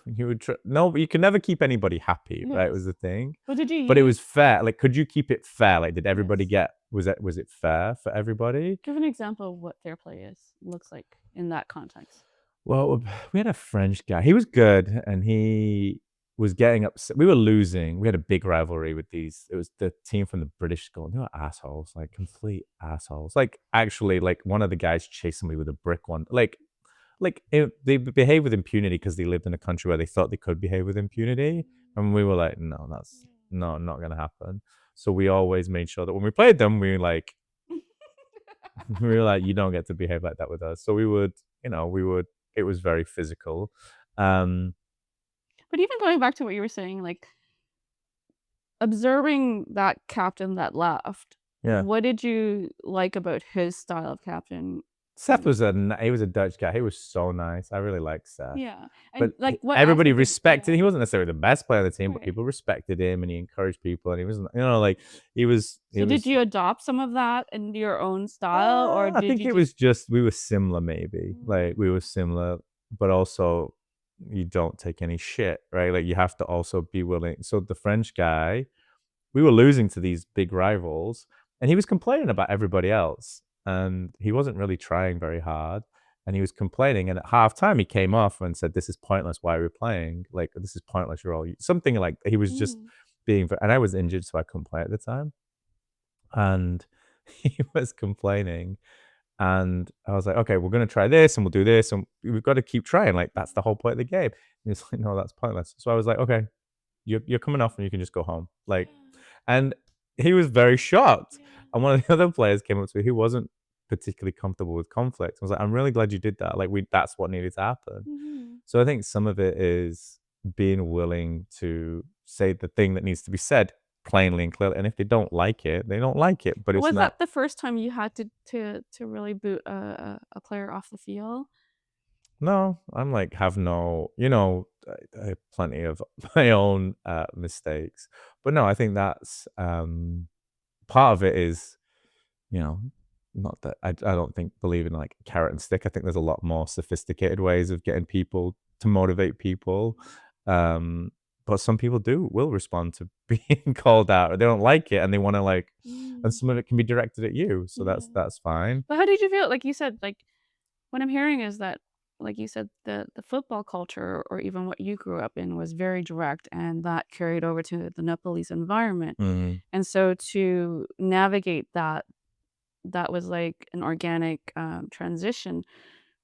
you would try. No, but you can never keep anybody happy, right? Was Yes. the thing. But did you But it was use fair. Like, could you keep it fair? Like, did everybody yes. get? Was it fair for everybody? Give an example of what fair play looks like in that context. Well, we had a French guy. He was good, and he was getting upset. We were losing. We had a big rivalry with these. It was the team from the British school. They were assholes, like complete assholes. Like actually, like one of the guys chased somebody with a brick one. They behave with impunity because they lived in a country where they thought they could behave with impunity, and we were like, no, that's not gonna happen. So we always made sure that when we played them, we like We were like, you don't get to behave like that with us. So we would, it was very physical. But even going back to what you were saying, like observing that captain that left, Yeah. what did you like about his style of captain? Seth was he was a Dutch guy. He was so nice. I really liked Seth. Yeah, But and like what everybody aspect of respected. He wasn't necessarily the best player on the team, but right. people respected him, and he encouraged people, and he was, like he So did was. you adopt some of that into your own style, or I did think you it just was just we were similar, maybe. Like we mm, were similar, but also you don't take any shit, right? Like you have to also be willing. So the French guy, we were losing to these big rivals, and he was complaining about everybody else, and he wasn't really trying very hard, and he was complaining. And at halftime, he came off and said, "This is pointless. Why are we playing? Like this is pointless. You're all something like." He was just mm, being, and I was injured, so I couldn't play at the time, and he was complaining. And I was like, okay, we're gonna try this and we'll do this and we've got to keep trying. Like that's the whole point of the game. And he's like, no, that's pointless. So I was like, okay, you're coming off and you can just go home. Like, and he was very shocked. yeah, And one of the other players came up to me who wasn't particularly comfortable with conflict. I was like, I'm really glad you did that. Like that's what needed to happen. mhm. So I think some of it is being willing to say the thing that needs to be said plainly and clearly. And if they don't like it, they don't like it. But it's Was not. that the first time you had to really boot a player off the field? No, I'm like have no, I have plenty of my own mistakes. But no, I think that's part of it is, you know, not that I don't think believe in like carrot and stick. I think there's a lot more sophisticated ways of getting people to motivate people. Um, but some people will respond to being called out, or they don't like it and they want to like, and Mm, some of it can be directed at you. So yeah. that's fine. But how did you feel? Like you said, like what I'm hearing is that, like you said, the football culture or even what you grew up in was very direct, and that carried over to the Nepalese environment. Mm, And so to navigate that, that was like an organic transition.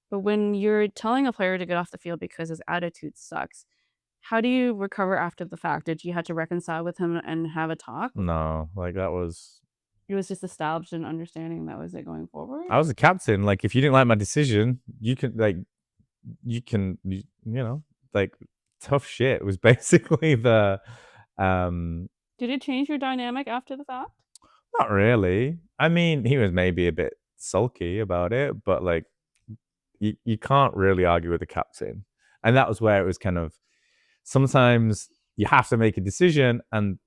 But when you're telling a player to get off the field because his attitude sucks, how do you recover after the fact? Did you have to reconcile with him and have a talk? no, like that was It was just established an understanding that was it going forward? I was a captain. Like, if you didn't like my decision, you can like you can like tough shit was basically the Did it change your dynamic after the fact? not really. I mean, he was maybe a bit sulky about it, but like you can't really argue with the captain. And that was where it was kind of sometimes you have to make a decision and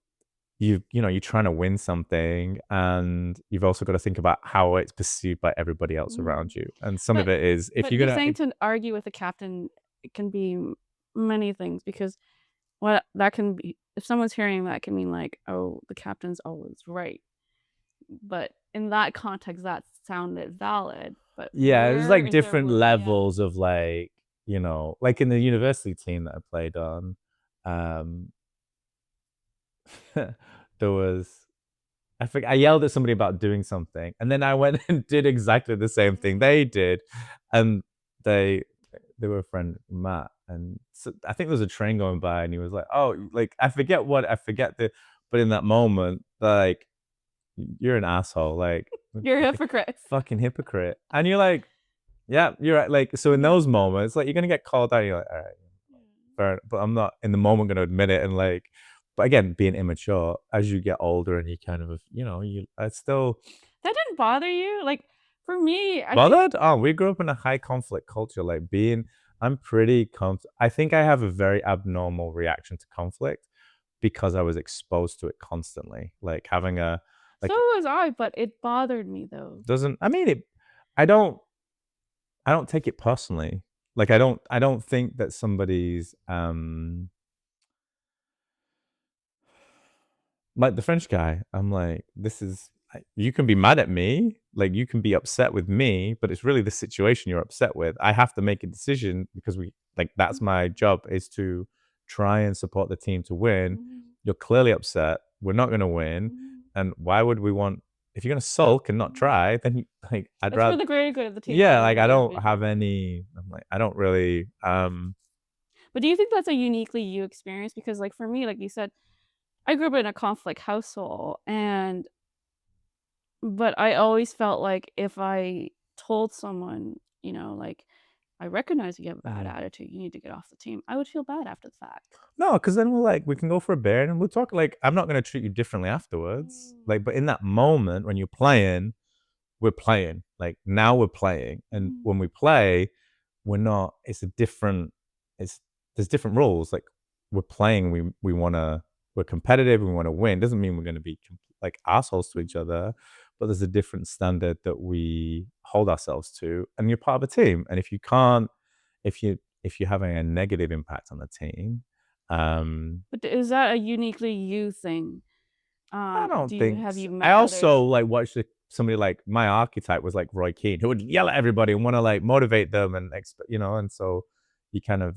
you're trying to win something and you've also got to think about how it's perceived by everybody else Mm. around you. And some of But it is if but you're you're gonna saying to argue with the captain, it can be many things because what that can be if someone's hearing that, it can mean like, "Oh, the captain's always right." But in that context, that sounded valid, but yeah, there's where like is there different room yeah. levels of like, like in the university team that I played on, um, there was I yelled at somebody about doing something, and then I went and did exactly the same thing they did, and they they were a friend Matt, and so I think there was a train going by, and he was like, "Oh, like I forget the," but in that moment, like you're an asshole, like You're a hypocrite. fucking hypocrite, and you're like, yeah, you're right. Like, so in Yeah. those moments, like, you're gonna get called out. You're like, all right, fair. But I'm not in the moment gonna admit it. And like, but again, being immature as you get older, and you kind of, I still That didn't bother you? Like, for me, I think bothered. Oh, we grew up in a high conflict culture. Like, I'm pretty I think I have a very abnormal reaction to conflict because I was exposed to it constantly. Like having so like, was I, but it bothered me though. doesn't. I mean, I don't. I don't take it personally. Like I don't think that somebody's like the French guy. I'm like, this is you can be mad at me, like you can be upset with me, but it's really the situation you're upset with. I have to make a decision because that's my Mhm, job is to try and support the team to win. mhm, You're clearly upset. We're not gonna win. mhm, And why would we want if you're gonna sulk and not mhm. try, then I'd It's for rather the greater good of the team, not yeah, your like I own don't have individual. any I'm like, I don't really But do you think that's a uniquely you experience? Because, like, for me, like you said, I grew up in a conflict household, and but I always felt like if I told someone, you know, like, "I recognize you have a bad attitude, you need to get off the team," I would feel bad after the fact. No, because then we're like, we can go for a beer and we'll talk. Like, I'm not gonna treat you differently afterwards. Mm, Like, but in that moment when you're playing, we're playing. Like now we're playing, and mhm, when we play, we're not. It's a different. It's there's different rules. Like we're playing. We wanna. We're competitive. We want to win. Doesn't mean we're gonna be like assholes to each mhm, other, but there's a different standard that we hold ourselves to, and you're part of a team. And if you can't, if you're having a negative impact on the team, um, but is that a uniquely you thing? I don't Do you think have s you I met also, others? like, watched, somebody like my archetype was, like, Roy Keane, who would yell at everybody and wanna, like, motivate them and and so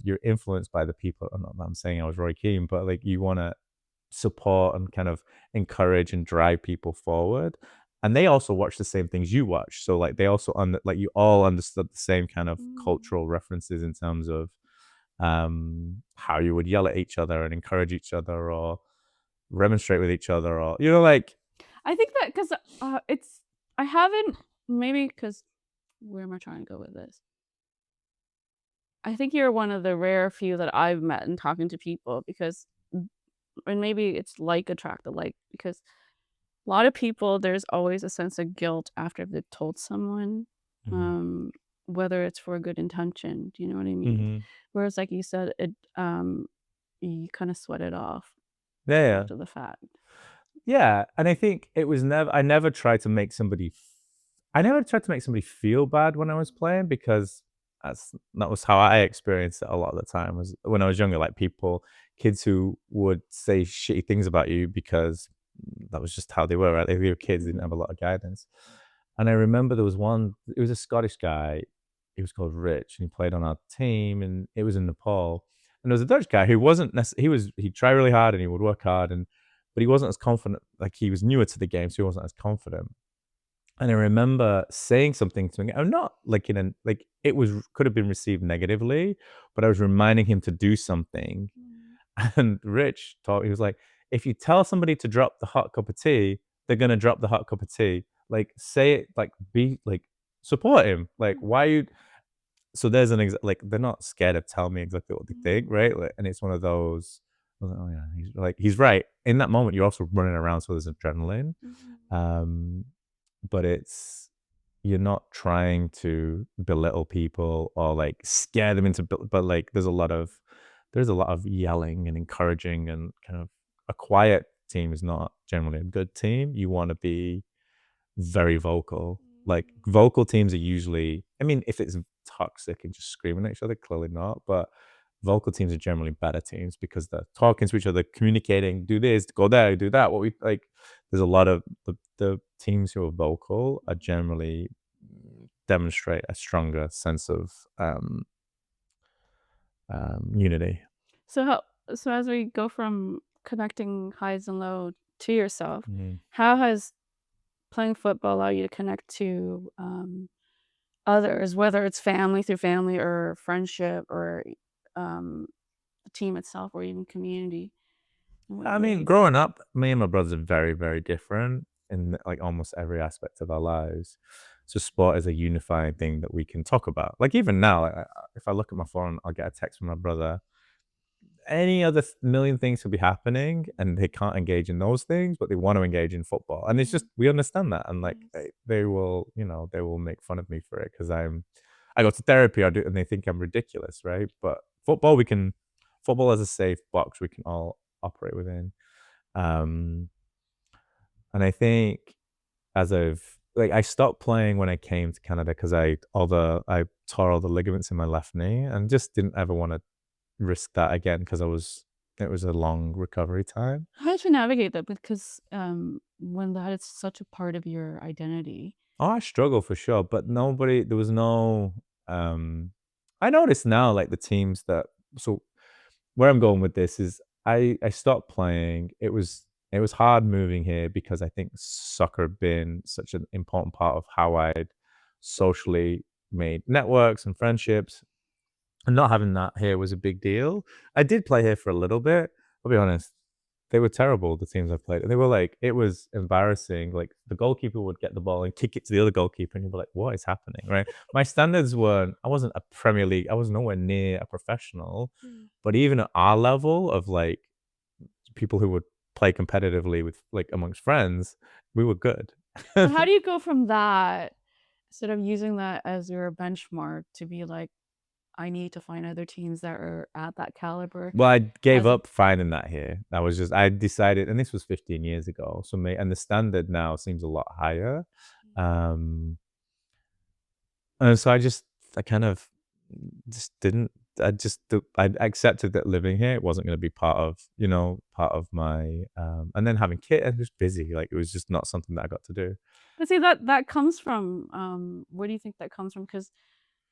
you're influenced by the people. I'm not that I'm saying I was Roy Keane, but, like, you wanna support and kind of encourage and drive people forward, and they also watch the same things you watch, so, like, they also like, you all understood the same kind of Mm. cultural references in terms of, how you would yell at each other and encourage each other or remonstrate with each other or like I think that 'cause, it's I haven't maybe because where am I trying to go with this? I think you're one of the rare few that I've met in talking to people because and maybe it's like attract the like, because a lot of people, there's always a sense of guilt after they've told someone, Mhm. um, whether it's for a good intention, do you know what I mean? Mhm. Whereas, like you said, you kinda sweat it off Yeah, yeah. after the fact. Yeah, and I think it was never I never tried to make somebody I never tried to make somebody feel bad when I was playing because that was how I experienced it a lot of the time was when I was younger, like kids who would say shitty things about you because that was just how they were, right? They were kids, they didn't have a Mhm. lot of guidance. And I remember there was one, it was a Scottish guy, he was called Rich, and he played on our team, and it was in Nepal. And there was a Dutch guy who wasn't he'd try really hard and he would work hard but he wasn't as confident, like he was newer to the game, so he wasn't as confident. And I remember saying something to him. I'm not like in an like it was could have been received negatively, but I was reminding him to do something. Mhm. And Rich taught he was like, if you tell somebody to drop the hot cup of tea, they're gonna drop the hot cup of tea. Like say it, like be like support him. Like Mhm. why you so there's like they're not scared of telling me exactly what they think, Mhm. right? Like, and it's one of those. I was like, oh yeah, he's right. In that moment, you're also running around, so there's adrenaline. Mhm. Um, but it's you're not trying to belittle people or like scare them into but like there's a lot of yelling and encouraging and kind of a quiet team is not generally a good team. You want to be very vocal. Like Mhm. vocal teams are usually, I mean, if it's toxic and just screaming at each other, clearly not. But vocal teams are generally better teams because they're talking to each other, communicating, do this, go there, do that. What we like, there's a lot of the teams who are vocal are Mhm. generally demonstrate a stronger sense of unity. So how so as we go from connecting highs and low to yourself, Mhm. how has playing football allow you to connect to, others, whether it's family through family or friendship or, um, the team itself or even community? In what I mean, ways? growing up, me and my brothers are very, very different in like almost every aspect of our lives. So sport is a unifying thing that we can talk about. Like even now, like, if I look at my phone, I'll get a text from my brother. Any other million things could be happening, and they can't engage in those things, but they want to engage in football. And it's just Mhm. we understand that, and like Yes. they will, they will make fun of me for it because I go to therapy, I do, and they think I'm ridiculous, right? But football is a safe box we can all operate within. Um, and I think as I've like I stopped playing when I came to Canada because I tore all the ligaments in my left knee and just didn't ever want to risk that again because it was a long recovery time. How did you navigate that? Because, when that is such a part of your identity. Oh, I struggle for sure, but nobody there was no I notice now like the teams that so where I'm going with this is I stopped playing. It was hard moving here because I think soccer been such an important part of how I'd socially made networks and friendships. And not having that here was a big deal. I did play here for a little bit. I'll be honest. they were terrible, the teams I played. They were like, it was embarrassing. Like the goalkeeper would get the ball and kick it to the other goalkeeper, and you'd be like, what is happening? Right. My standards weren't, I wasn't a Premier League, I was nowhere near a professional. But even at our level of like people who would play competitively with like amongst friends, we were good. But how do you go from that, instead of using that as your benchmark to be like, I need to find other teams that are at that caliber? Well, I gave As up finding that here. I decided, and this was 15 years ago. So, and the standard now seems a lot higher. And so I kind of just didn't, I accepted that living here, it wasn't going to be part of, part of my, and then having kids, I was busy. Like it was just not something that I got to do. But see, that comes from, where do you think that comes from? Because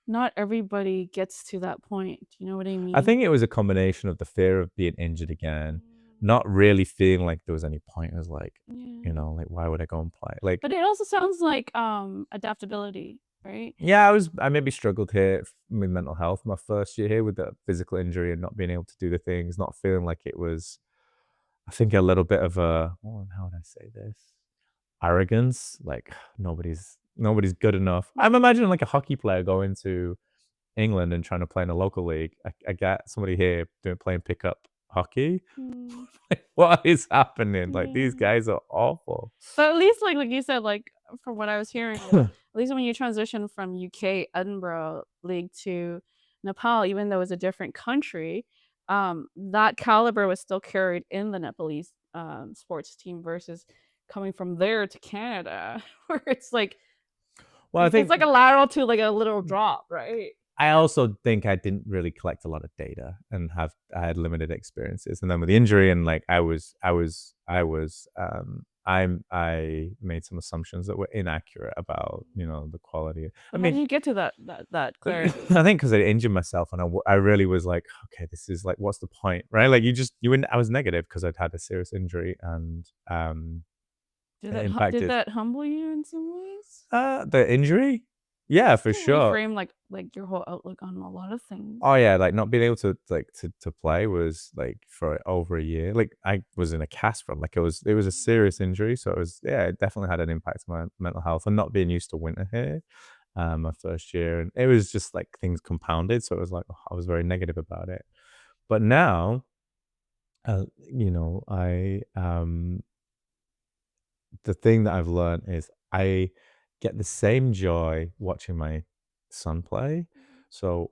not everybody gets to that point. Do you know what I mean? I think it was a combination of the fear of being injured again, not really feeling like there was any point. I was like, like why would I go and play? Like, but it also sounds like adaptability, right? Yeah, I maybe struggled here with mental health my first year here with the physical injury and not being able to do the things, not feeling like it was, I think a little bit of a, how would I say this? Arrogance, like nobody's good enough. I'm imagining like a hockey player going to England and trying to play in a local league. I got somebody here playing pickup hockey. Like, what is happening? Like these guys are awful. But at least like you said, like from what I was hearing, at least when you transition from UK Edinburgh League to Nepal, even though it's a different country, that caliber was still carried in the Nepalese sports team versus coming from there to Canada, where it's like, well, I think it's like a lateral to like a little drop, right? I also think I didn't really collect a lot of data and I had limited experiences. And then with the injury and like I made some assumptions that were inaccurate about, the quality. How did you get to that clarity? I think because I injured myself and I really was like, okay, this is like, what's the point, right? Like I was negative because I'd had a serious injury and did that humble you in some ways? The injury? Yeah, for sure. Reframe like your whole outlook on a lot of things. Oh yeah, like not being able to to play was like for over a year. Like I was in a cast from like it was a serious injury, so it definitely had an impact on my mental health and not being used to winter here. My first year, and it was just like things compounded, so it was like I was very negative about it. But now, I the thing that I've learned is I get the same joy watching my son play. So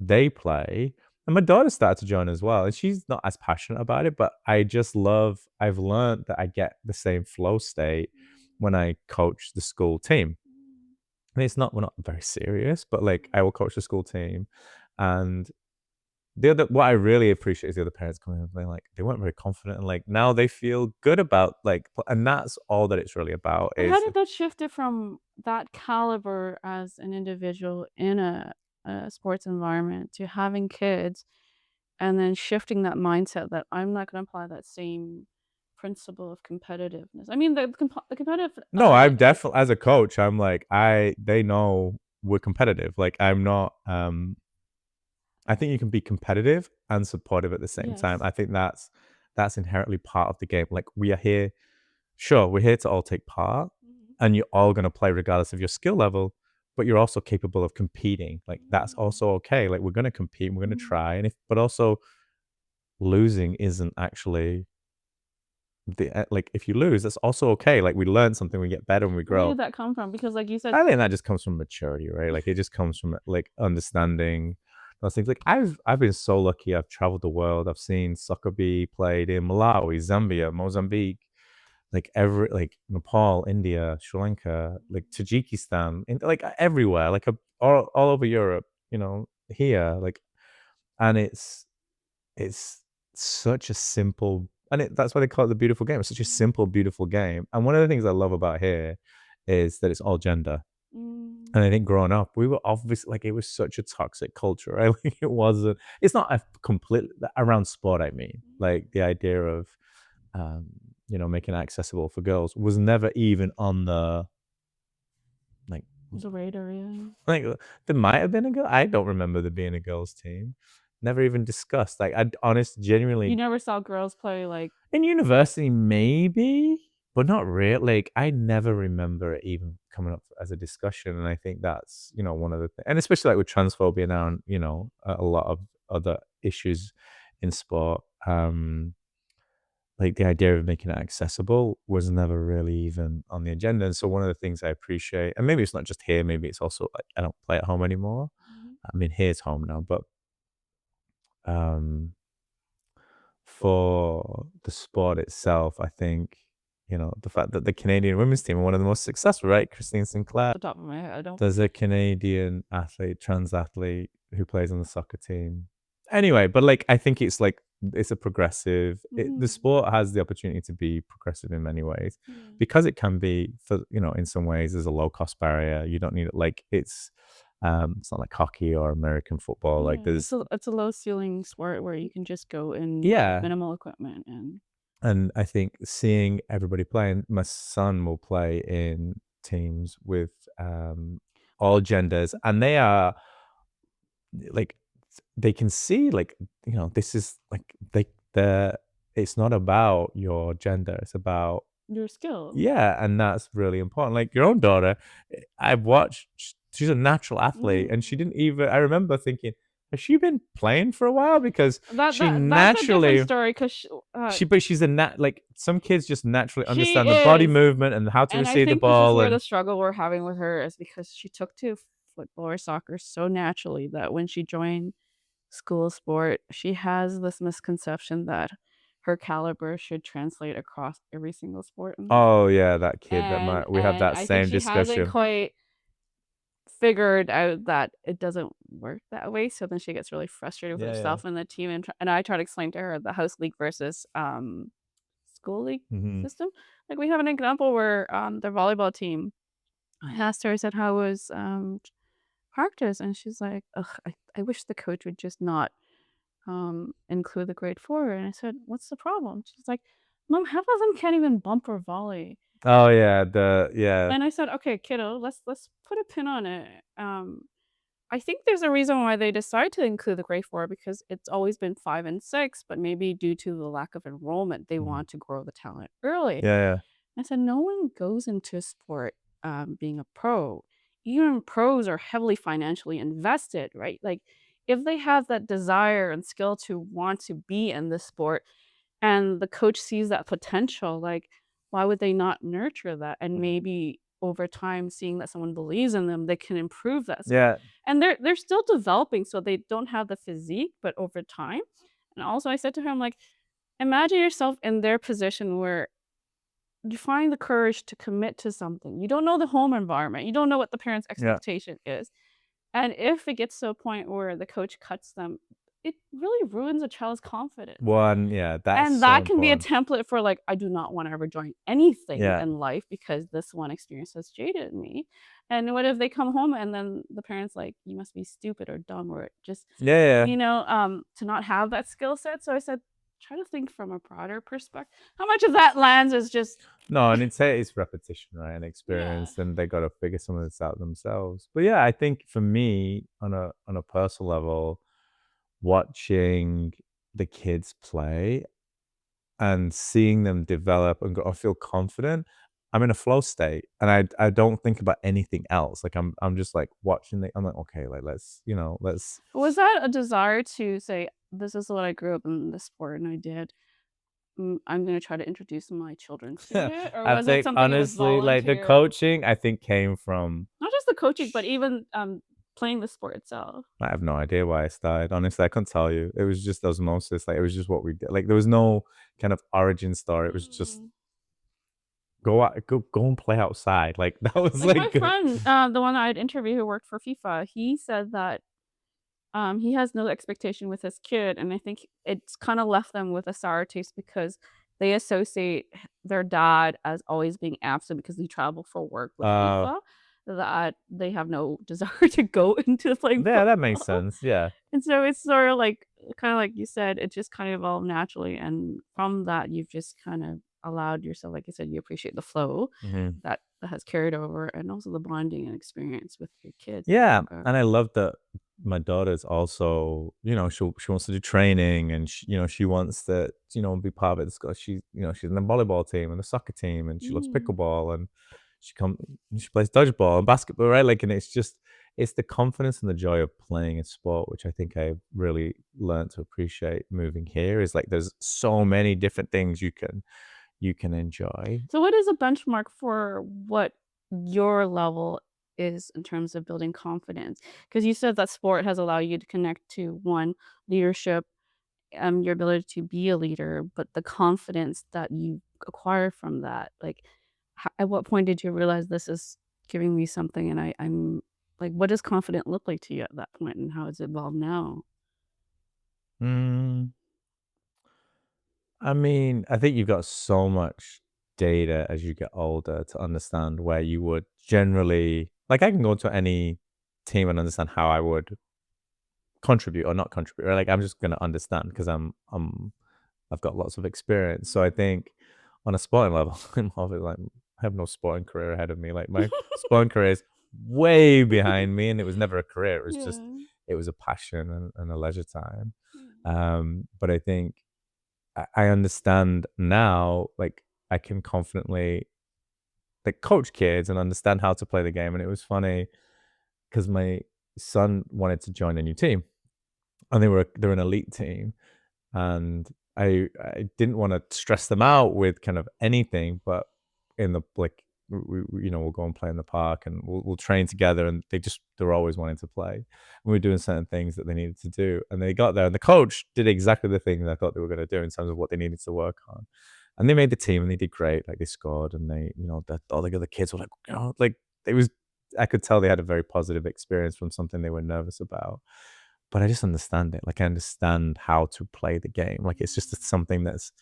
they play, and my daughter started to join as well. And she's not as passionate about it, but I've learned that I get the same flow state when I coach the school team. I mean, we're not very serious, but like I will coach the school team. And what I really appreciate is the other parents coming in and being like, they weren't very confident, and like now they feel good about like, and that's all that it's really about. How did that shift it from that caliber as an individual in a sports environment to having kids, and then shifting that mindset that I'm not going to apply that same principle of competitiveness? I mean, the competitive. No, I'm definitely, as a coach, I'm like, they know we're competitive. Like I'm not. I think you can be competitive and supportive at the same time. I think that's inherently part of the game. Like we are here, sure, we're here to all take part, and you're all going to play regardless of your skill level, but you're also capable of competing. Like that's also okay. Like we're going to compete, we're going to try, but also losing isn't actually like if you lose, that's also okay. Like we learn something, we get better, and we grow. Where did that come from? Because like you said, I think that just comes from maturity, right? Like it just comes from like understanding those things. Like I've been so lucky. I've traveled the world. I've seen soccer be played in Malawi, Zambia, Mozambique, like Nepal, India, Sri Lanka, like Tajikistan, like everywhere, like all over Europe, here, like, and it's such a simple, and that's why they call it the beautiful game. It's such a simple, beautiful game. And one of the things I love about here is that it's all gender. And I think growing up, we were obviously like, it was such a toxic culture, right? Like it's not a complete around sport. I mean, like the idea of, making it accessible for girls was never even on the radar. Yeah. Like there might have been a girl. I don't remember there being a girls' team, never even discussed. Like, I genuinely. You never saw girls play like In university, maybe, but not really. Like, I never remember it even coming up as a discussion, and I think that's, one of the and especially, like, with transphobia now and, a lot of other issues in sport, like, the idea of making it accessible was never really even on the agenda, and so one of the things I appreciate, and maybe it's not just here, maybe it's also, like, I don't play at home anymore. Mhm. I mean, here's home now, but, um for the sport itself, I think, the fact that the Canadian women's team are one of the most successful, right? Christine Sinclair. The top of my head, I don't. There's a Canadian athlete, trans athlete who plays on the soccer team. Anyway, but like I think it's like it's a progressive. The sport has the opportunity to be progressive in many ways because it can be for in some ways there's a low cost barrier. You don't need it like it's not like hockey or American football. Like there's it's a low ceiling sport where you can just go in yeah. minimal equipment And I think seeing everybody playing, my son will play in teams with all genders, and they are like they can see like this is like the it's not about your gender, it's about your skill. yeah, and that's really important. Like your own daughter, I've watched, she's a natural athlete, and she didn't even. I remember thinking, has she been playing for a while? Because that's she a naturally different story. Because but she's like some kids just naturally She understand the body is, movement and how to and I receive the think this is ball. where And the struggle we're having with her is because she took to football or soccer so naturally that when she joined school sport, she has this misconception that her caliber should translate across every single sport in life. oh yeah, that kid that And might we have that I think same she hasn't discussion. quite figured out that it doesn't work that way, so then she gets really frustrated with Yeah, yeah. herself and the team, and I try to explain to her the house league versus, school league Hmm. system. Like, we have an example where, the volleyball team, I asked her, I said, "How was, practice?" And she's like, "Ugh, I wish the coach would just not, include the grade 4." And I said, "What's the problem?" She's like, "Mom, half of them can't even bump or volley." Oh yeah, the yeah. And I said, "Okay, kiddo, let's put a pin on it." I think there's a reason why they decide to include the grade 4 because it's always been 5 and 6, but maybe due to the lack of enrollment, they Mhm. want to grow the talent early. Yeah, yeah. I said, "No one goes into a sport, being a pro. Even pros are heavily financially invested, right? Like, if they have that desire and skill to want to be in this sport and the coach sees that potential, like, why would they not nurture that? And maybe over time, seeing that someone believes in them, they can improve that skill." Yeah. And they're still developing, so they don't have the physique, but over time. And also I said to her, I'm like, imagine yourself in their position where you find the courage to commit to something. You don't know the home environment. You don't know what the parents' Yeah. expectation is. And if it gets to a point where the coach cuts them, it really ruins a child's confidence. One, yeah, that's And so that can be a important. template for like, I do not want to ever join anything Yeah. in life because this one experience has jaded me. And what if they come home and then the parents like, you must be stupid or dumb or just, Yeah, yeah. to not have that skill set. So I said, try to think from a broader perspective. How much of that lands is just No, and it's repetition, right, and yeah. experience, and they gotta figure some of this out themselves. But yeah, I think for me, on a personal level, watching the kids play and seeing them develop and go or feel confident, I'm in a flow state, and I don't think about anything else. Like I'm just like watching I'm like, okay, like let's Was that a desire to say, this is what I grew up in this sport and I did? I'm gonna try to introduce my children to it, or I was it think something that was honestly, like the volunteer? coaching, I think came from Not just the coaching, but even, playing the sport itself. I have no idea why I started. Honestly, I couldn't tell you. It was just osmosis. Like it was just what we did. Like there was no kind of origin story. It was just Mm. go out, go and play outside. Like that was Like my like friend, the one I'd interviewed who worked for FIFA, he said that, he has no expectation with his kid, and I think it's kinda left them with a sour taste because they associate their dad as always being absent because he traveled for work with uh FIFA, that they have no desire to go into playing yeah, that makes football. sense. Yeah. And so it's sort of like kinda like you said, it just kind of evolved naturally, and from that, you've just kind of allowed yourself like I said, you appreciate the flow Hmm. that has carried over and also the bonding and experience with your kids that Yeah, you've got. and I love that. my daughter's also, she wants to do training, and she wants to, be part of it. She's in the volleyball team and the soccer team, and she loves Mm. pickleball, and she come she plays dodgeball and basketball, right? Like, and it's the confidence and the joy of playing a sport, which I think I really learned to appreciate moving here. Is like there's so many different things you can enjoy. So what is a benchmark for what your level is in terms of building confidence? Because you said that sport has allowed you to connect to one, leadership, your ability to be a leader, but the confidence that you acquire from that, like, at what point did you realize this is giving me something and I'm like, what does confident look like to you at that point and how has it evolved now? Mm, I mean, I think you've got so much data as you get older to understand where you would generally, like, I can go to any team and understand how I would contribute or not contribute. Right? Like, I'm just gonna understand because I've got lots of experience. So I think on a sporting level, I'm obviously like, I have no sporting career ahead of me. Like, my sporting career is way behind me, and it was never a career. It was just, Yeah. it was a passion and a leisure time. Yeah. But I think I understand now, like, I can confidently, like, coach kids and understand how to play the game. And it was funny because my son wanted to join a new team, and they're an elite team, and I didn't want to stress them out with kind of anything, but in the, like, we'll go and play in the park, and we'll train together, and they're always wanting to play, and we were doing certain things that they needed to do, and they got there, and the coach did exactly the thing that I thought they were going to do in terms of what they needed to work on, and they made the team, and they did great. Like, they scored, and all the other kids were like, like, it was, I could tell they had a very positive experience from something they were nervous about. But I just understand it. Like, I understand how to play the game. Like, it's just something that's,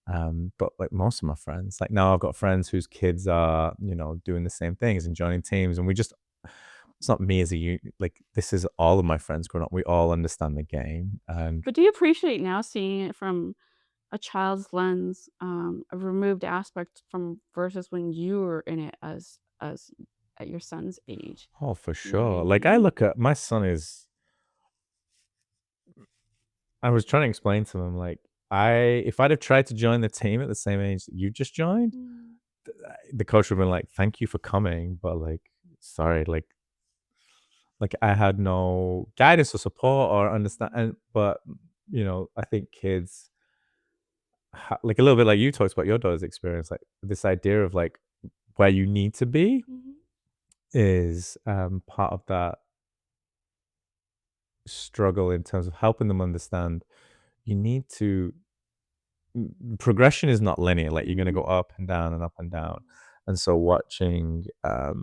but like most of my friends, like, now I've got friends whose kids are, doing the same things and joining teams. And it's not me as like, this is all of my friends growing up. We all understand the game. And But do you appreciate now seeing it from a child's lens, a removed aspect from versus when you were in it as at your son's age? oh, for You know what I sure. Like, I mean? look at my son I was trying to explain to him, like, if I'd have tried to join the team at the same age that you just joined, Mm. the coach would have been like, "Thank you for coming, but, like, sorry, like, I had no guidance or support or understand." And but I think kids, like, a little bit like you talked about your daughter's experience, like, this idea of, like, where you need to be Mhm. is part of that struggle in terms of helping them understand you need to progression is not linear. Like, you're going to Mhm. go up and down and up and down, and so watching that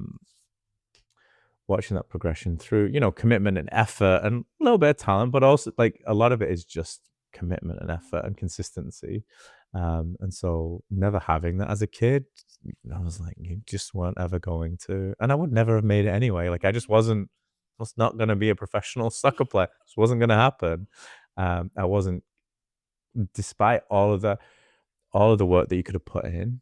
progression through, commitment and effort and a little bit of talent, but also, like, a lot of it is just commitment and effort and consistency. And so never having that as a kid, I was like, you just weren't ever going to, and I would never have made it anyway. Like, I was not going to be a professional soccer player. This wasn't going to happen. I wasn't, despite all of the work that you could have put in.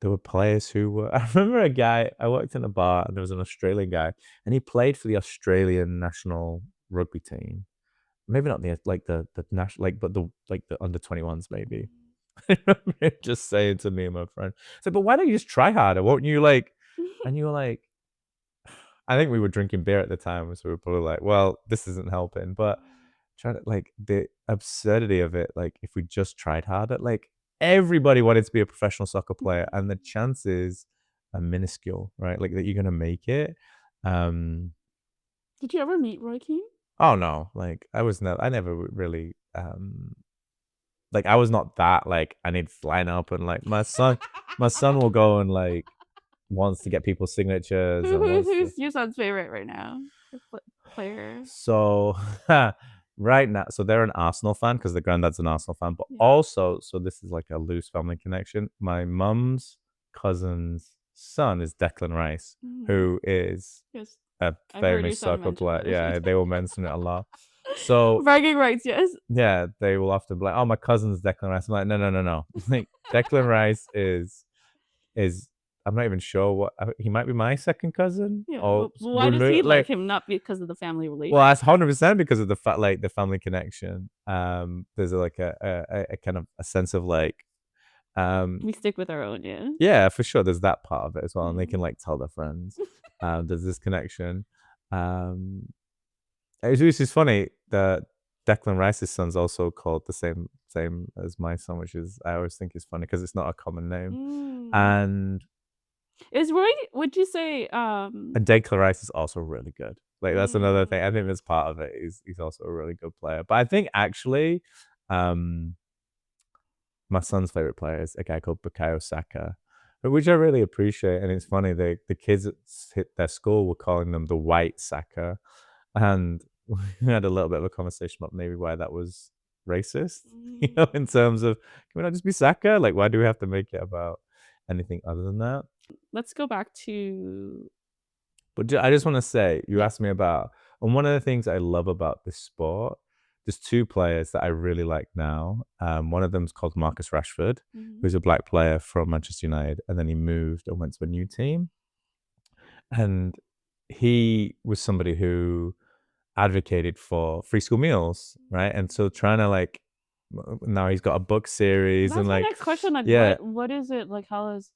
There were players who were, I remember a guy, I worked in a bar, and there was an Australian guy, and he played for the Australian national rugby team. Maybe not the national, like, but the under 21s maybe. I remember him just saying to me and my friend, I said, "But why don't you just try harder? Won't you, like?" And you were like, I think we were drinking beer at the time, so we were probably like, "Well, this isn't helping." But trying to, like, the absurdity of it, like, if we just tried harder, like, everybody wanted to be a professional soccer player, and the chances are minuscule, right? Like, that you're gonna make it. Um, Did you ever meet Roy Keane? oh no, like, I never really, like, I was not that, like, I need to line up, and, like, my son will go and, like, wants to get people's signatures and wants to. Who's your son's favorite right now? Your player? So right now, so they're an Arsenal fan because the granddad's an Arsenal fan, but Yeah. also, so this is like a loose family connection. My mum's cousin's son is Declan Rice, Mhm. who is Yes. a I've heard your famous son soccer mention player. that a few Yeah, times. they will mention it a lot. So Bragging rights, yes. yeah, they will often be like, "Oh, my cousin's Declan Rice." I'm like, "No, no, no, no." Like, Declan Rice is I'm not even sure what he might be my second cousin. Yeah. Or Why does he like him? Not because of the family relationship. Well, that's 100% because of the the family connection. There's like a kind of a sense of like we stick with our own, yeah. Yeah, for sure. There's that part of it as well, and they can like tell their friends. There's this connection. It's just funny that Declan Rice's son's also called the same as my son, which is I always think is funny because it's not a common name. And is Roy? Would you say? And Declan Rice is also really good. Like that's another thing. I think that's part of it. He's also a really good player. But I think actually, my son's favorite player is a guy called Bukayo Saka, which I really appreciate. And it's funny, the kids at their school were calling them the White Saka. And we had a little bit of a conversation about maybe why that was racist, you know, in terms of, can we not just be Saka? Like, why do we have to make it about anything other than that? Let's go back to... But I just want to say, you asked me about, and one of the things I love about this sport, there's two players that I really like now. One of them is called Marcus Rashford, who's a black player from Manchester United, and then he moved and went to a new team. And he was somebody who advocated for free school meals, right? And so trying to like, now he's got a book series. That's and my like next question. Like, what is it like? How is...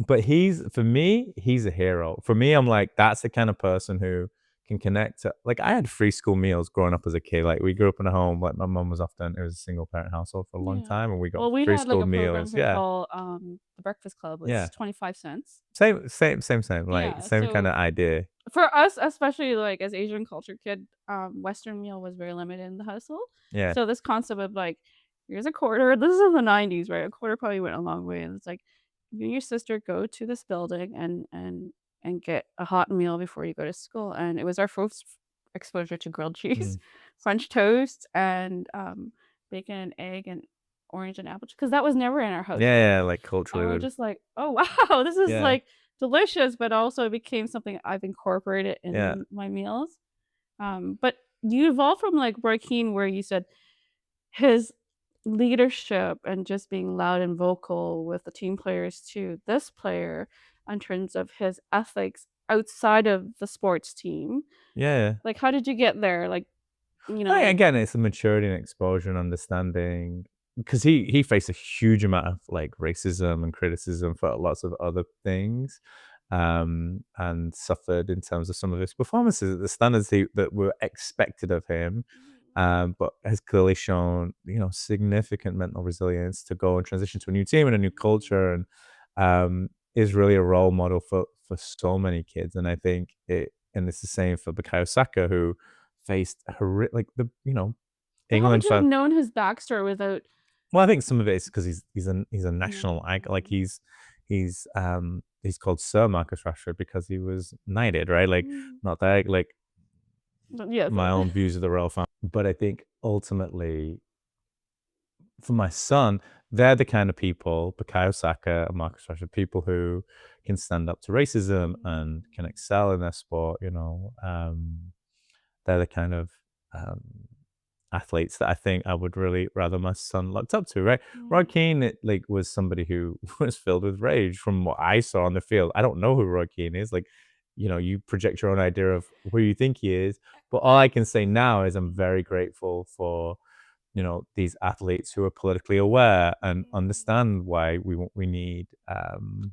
But for me, he's a hero. For me, I'm like, that's the kind of person who can connect to, like, I had free school meals growing up as a kid. Like, we grew up in a home, like my mom was often, it was a single parent household for a long time, and we got free school meals. Called, the Breakfast Club was 25 cents. Same, like same kind of idea. For us, especially like as Asian culture kid, Western meal was very limited in the household. Yeah. So this concept of like, here's a quarter. This is in the 90s, right? A quarter probably went a long way, and it's like, you and your sister go to this building and get a hot meal before you go to school. And it was our first exposure to grilled cheese, French toast, and bacon and egg and orange and apple, because that was never in our house. Yeah, like culturally. And we're just like, oh wow, this is like delicious, but also it became something I've incorporated in my meals. But you evolved from like Roy Keane, where you said his leadership and just being loud and vocal with the team players, to this player in terms of his ethics outside of the sports team. Like, how did you get there? Like, you know, again, it's a maturity and exposure and understanding, because he faced a huge amount of like racism and criticism for lots of other things, and suffered in terms of some of his performances at the standards that were expected of him. But has clearly shown, you know, significant mental resilience to go and transition to a new team and a new culture, and is really a role model for so many kids. And I think and it's the same for Bukayo Saka, who faced like England. How would you have known his backstory without? Well, I think some of it is because he's a national icon. Like he's called Sir Marcus Rashford because he was knighted, right? Like not that like. My own views of the royal family. But I think ultimately, for my son, they're the kind of people, Bukayo Saka and Marcus Rashford, people who can stand up to racism and can excel in their sport. You know, they're the kind of athletes that I think I would really rather my son looked up to, right? Roy Keane, like, was somebody who was filled with rage from what I saw on the field. I don't know who Roy Keane is. Like, you know, you project your own idea of who you think he is. But all I can say now is I'm very grateful for, you know, these athletes who are politically aware and understand why we need.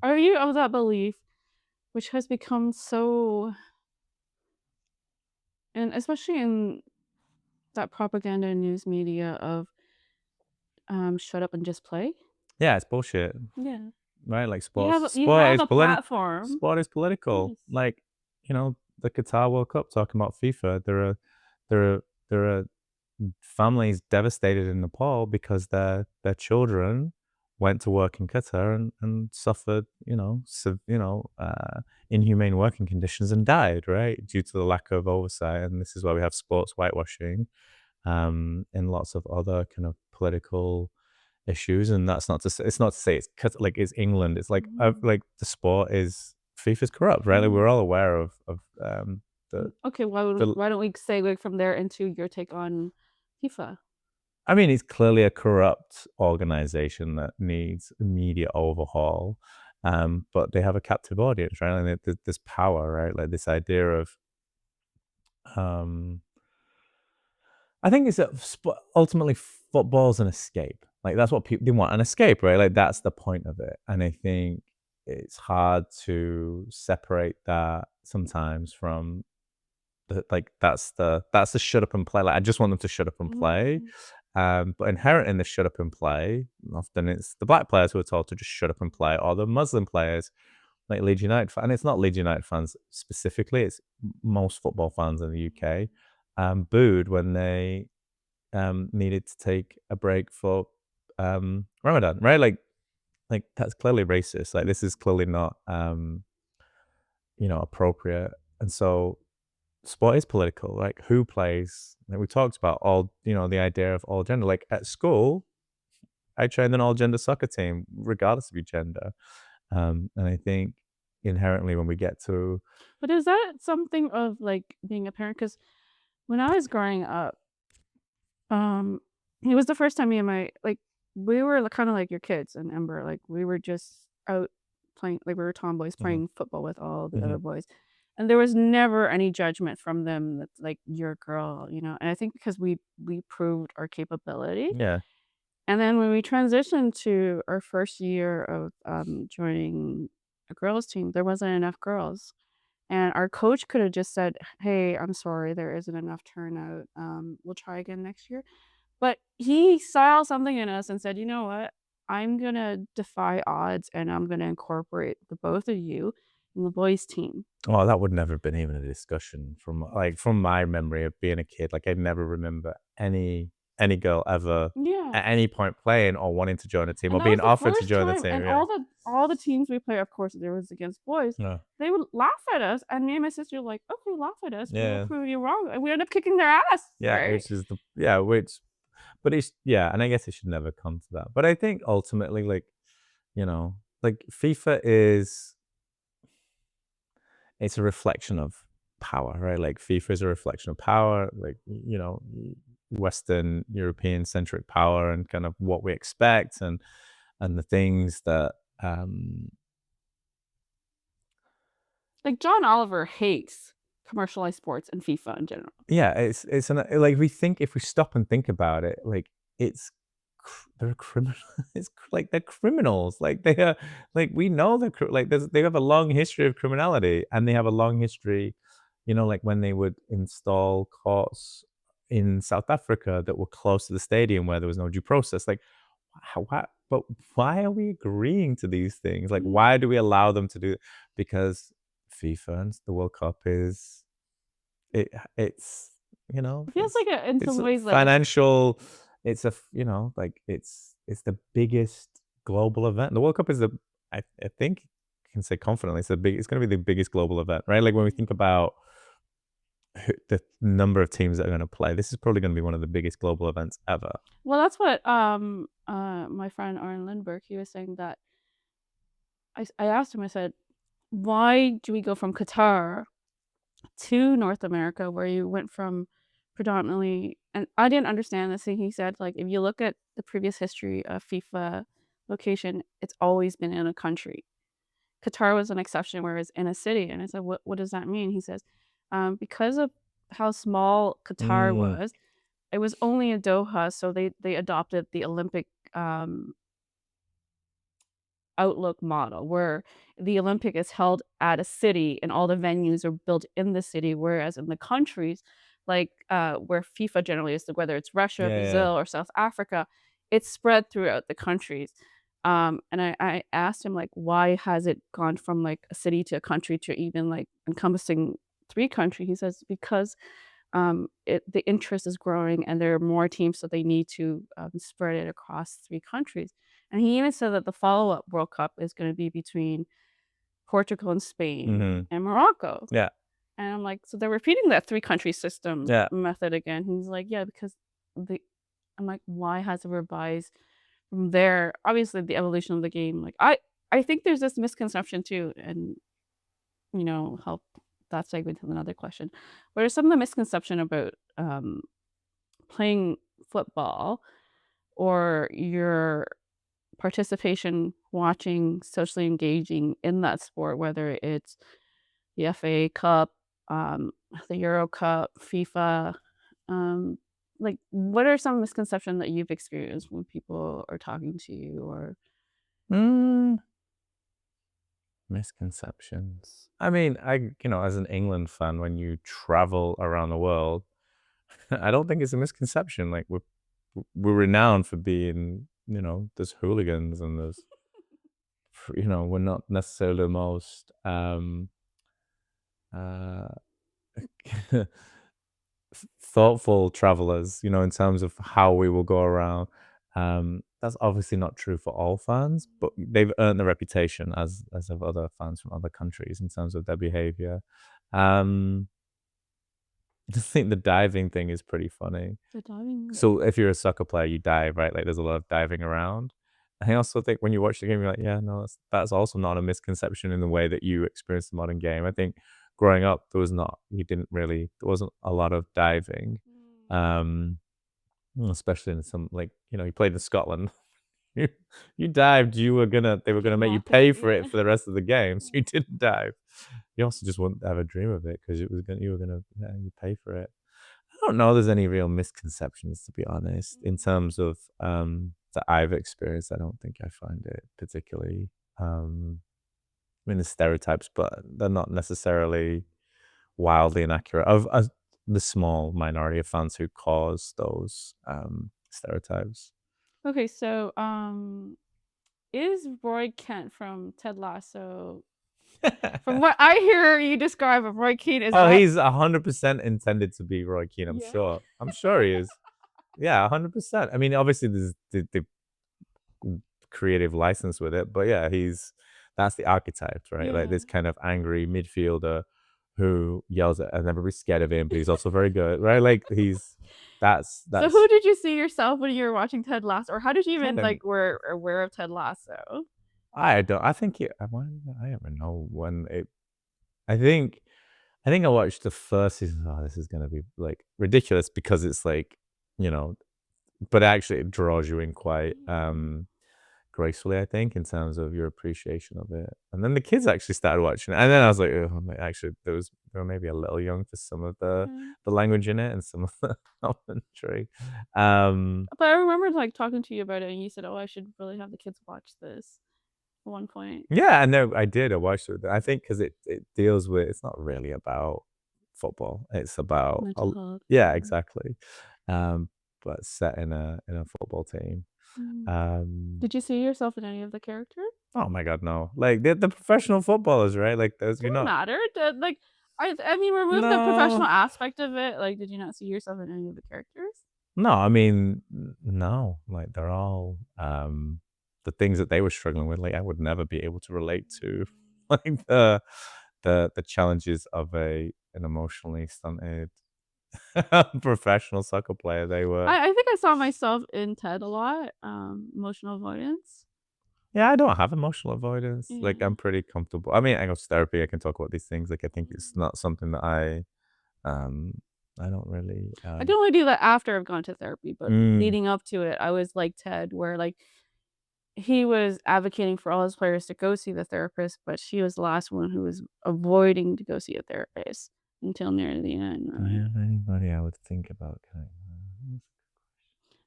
Are you of that belief, which has become so, and especially in that propaganda and news media of shut up and just play? Yeah, it's bullshit. Yeah. Right, like sports. You have a platform. Sport is political. Yes. Like, you know, the Qatar World Cup, talking about FIFA. There are families devastated in Nepal because their children went to work in Qatar and suffered, inhumane working conditions and died, right, due to the lack of oversight. And this is why we have sports whitewashing, and lots of other kind of political issues. And that's not to say it's like it's England. It's like like the sport is, FIFA's corrupt, right? Like we're all aware of the. Okay, why don't we segue from there into your take on FIFA? I mean, it's clearly a corrupt organization that needs immediate overhaul. but they have a captive audience, right? And this power, right? Like this idea of, I think it's that ultimately football's an escape. Like that's what people, they want, an escape, right? Like that's the point of it. And I think it's hard to separate that sometimes from like that's the shut up and play. Like I just want them to shut up and play. But inherent in the shut up and play, often it's the black players who are told to just shut up and play, or the Muslim players, like Leeds United, and it's not Leeds United fans specifically, it's most football fans in the UK, booed when they needed to take a break for Ramadan, right? Like that's clearly racist. Like this is clearly not appropriate. And so sport is political. Like who plays? Like we talked about all, the idea of all gender. Like at school, I trained an all gender soccer team, regardless of your gender. And I think inherently when we get to, But is that something of like being a parent? Because when I was growing up, um, it was the first time me and my like we were kind of like your kids and Ember. Like we were just out playing, like we were tomboys Mhm, playing football with all the other mhm, boys, and there was never any judgment from them that's like you're a girl, you know. And I think because we proved our capability, yeah. and then when we transitioned to our first year of joining a girls team, there wasn't enough girls. And our coach could have just said, "Hey, I'm sorry, there isn't enough turnout. We'll try again next year." But he saw something in us and said, "You know what? I'm gonna defy odds and I'm gonna incorporate the both of you in the boys' team." Oh, that would never have been even a discussion from my memory of being a kid. Like I never remember any girl ever Yeah. at any point playing or wanting to join a team And or that was being the offered to first join the time, team. and Yeah. all the teams we play, of course, there was against boys. Yeah. They would laugh at us, and me and my sister were like, "Okay, laugh at us. We will Yeah. prove you wrong." And we end up kicking their ass, Yeah. right? Which is but it's, yeah. And I guess it should never come to that. But I think ultimately, like FIFA it's a reflection of power, right? Like FIFA is a reflection of power, like, Western European centric power and kind of what we expect and the things that Like John Oliver hates commercialized sports and FIFA in general. yeah, it's an like we think if we stop and think about it, like it's they're criminal. Like they're criminals. Like they are like we know like they have a long history of criminality and they have a long history, like when they would install courts in South Africa that were close to the stadium where there was no due process. Like but why are we agreeing to these things? Like Mm. why do we allow them to do it? Because FIFA and the World Cup is it's It feels like in it's some a ways like financial, it's like it's the biggest global event. The World Cup is I think I can say confidently it's going to be the biggest global event, right? Like when we think about the number of teams that are going to play, this is probably going to be one of the biggest global events ever. well, that's what my friend Arne Lindbergh, he was saying that I asked him, I said, "Why do we go from Qatar to North America where you went from predominantly," and I didn't understand this thing he said, like, if you look at the previous history of FIFA location, it's always been in a country. Qatar was an exception where it's in a city, and I said, "What does that mean?" He says, Because of how small Qatar Mm, was, it was only in Doha, so they adopted the Olympic, outlook model where the Olympic is held at a city and all the venues are built in the city, whereas in the countries, like, where FIFA generally is, like, whether it's Russia, yeah, yeah. Brazil, or South Africa, it's spread throughout the countries. And I asked him, like, why has it gone from, like, a city to a country to even, like, encompassing 3 countries? He says, "Because the interest is growing and there are more teams, so they need to spread it across 3 countries." And he even said that the follow-up World Cup is going to be between Portugal and Spain Hmm. and Morocco. Yeah, And I'm like, so they're repeating that 3 country system yeah. method again. He's like, yeah, because the I'm like, why has it revised from there? Obviously, the evolution of the game. Like, I think there's this misconception too, and help that segue to another question. What are some of the misconception about playing football or your participation, watching, socially engaging in that sport, whether it's the FA Cup, the Euro Cup, FIFA. Um, like, what are some misconceptions that you've experienced when people are talking to you or Mm, misconceptions. I mean, as an England fan, when you travel around the world, I don't think it's a misconception. Like we're renowned for being, there's hooligans and we're not necessarily the most uh thoughtful travelers, in terms of how we will go around. That's obviously not true for all fans, but they've earned the reputation as of other fans from other countries in terms of their behavior. Um, I just think the diving thing is pretty funny. the diving? So if you're a soccer player, you dive, right? Like there's a lot of diving around. I also think when you watch the game, you're like, yeah, no, that's also not a misconception in the way that you experience the modern game. I think growing up, there wasn't a lot of diving. Um, especially in some you played in Scotland. You you dived, they were gonna make you pay for it for the rest of the game, so you didn't dive. You also just wouldn't have a dream of it because you were gonna you pay for it. I don't know there's any real misconceptions, to be honest, in terms of that I've experienced. I don't think I find it particularly I mean, the stereotypes, but they're not necessarily wildly inaccurate of the small minority of fans who cause those stereotypes. Okay, so is Roy Kent from Ted Lasso? From what I hear you describe of Roy Keane, is Oh, that he's 100% intended to be Roy Keane. I'm yeah? sure. I'm sure he is. Yeah, 100%. I mean, obviously, there's the creative license with it, but yeah, that's the archetype, right? Like Yeah. this kind of angry midfielder who yells at and everybody's scared of him, but he's also very good, right? Like So who that's did you see yourself when you were watching Ted Lasso, or how did you even kind of. like were aware of Ted Lasso? I don't. I think it. I don't even know when it. I think. I think I watched the first season. Oh, this is gonna be like ridiculous because it's like, you know, but actually it draws you in quite gracefully, I think, in terms of your appreciation of it. And then the kids actually started watching it, and then I was like, oh, actually, they were maybe a little young for some of Okay. the language in it and some of the commentary. Um, But I remember like talking to you about it, and you said, "Oh, I should really have the kids watch this." At one point, yeah, and no, I did. I watched it. I think because it deals with. It's not really about football. It's about mental health. yeah, Yeah. exactly. Um, but set in a football team. Mm. Um, Did you see yourself in any of the characters? oh my god, no! Like they're the professional footballers, right? Like those you're Doesn't not. matter. Like, I mean, remove the professional No, aspect of it. Like, did you not see yourself in any of the characters? no. I mean, no. Like they're all the things that they were struggling with. Like I would never be able to relate to, like the challenges of an emotionally stunted professional soccer player. They were. I think I saw myself in Ted a lot. Emotional avoidance. Yeah, I don't have emotional avoidance. Like Yeah. I'm pretty comfortable. I mean, I go to therapy. I can talk about these things. Like I think it's Mm. not something that um I don't really I can only do that after I've gone to therapy, but mm, leading up to it, I was like Ted, where like he was advocating for all his players to go see the therapist, but she was the last one who was avoiding to go see a therapist until near the end, do I right? have anybody I would think about kind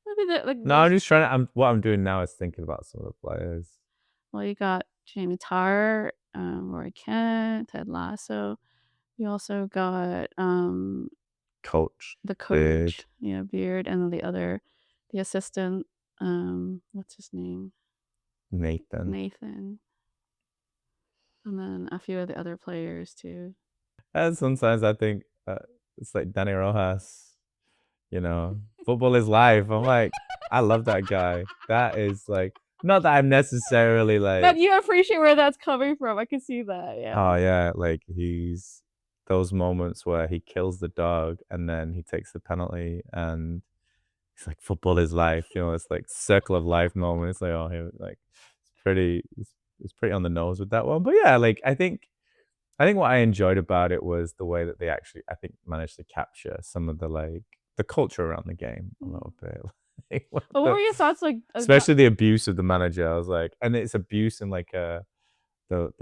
Maybe that like No, I'm just trying to what I'm doing now is thinking about some of the players. well, you got Jamie Tarr, Roy Kent, Ted Lasso. You also got Coach the coach, Beard, yeah, Beard, and then the assistant, what's his name? Nathan. Nathan, and then a few of the other players too. And sometimes I think it's like Danny Rojas, football is life. I'm like, I love that guy. That is like, not that I'm necessarily But like, you appreciate where that's coming from. I can see that, yeah. oh yeah, like he's those moments where he kills the dog and then he takes the penalty and it's like football is life. It's like circle of life moment. It's like like it's pretty on the nose with that one. But yeah, like I think what I enjoyed about it was the way that they actually I think managed to capture some of the the culture around the game a Mm. little bit. What were your thoughts like? Especially the abuse of the manager. I was like, and it's abuse in like the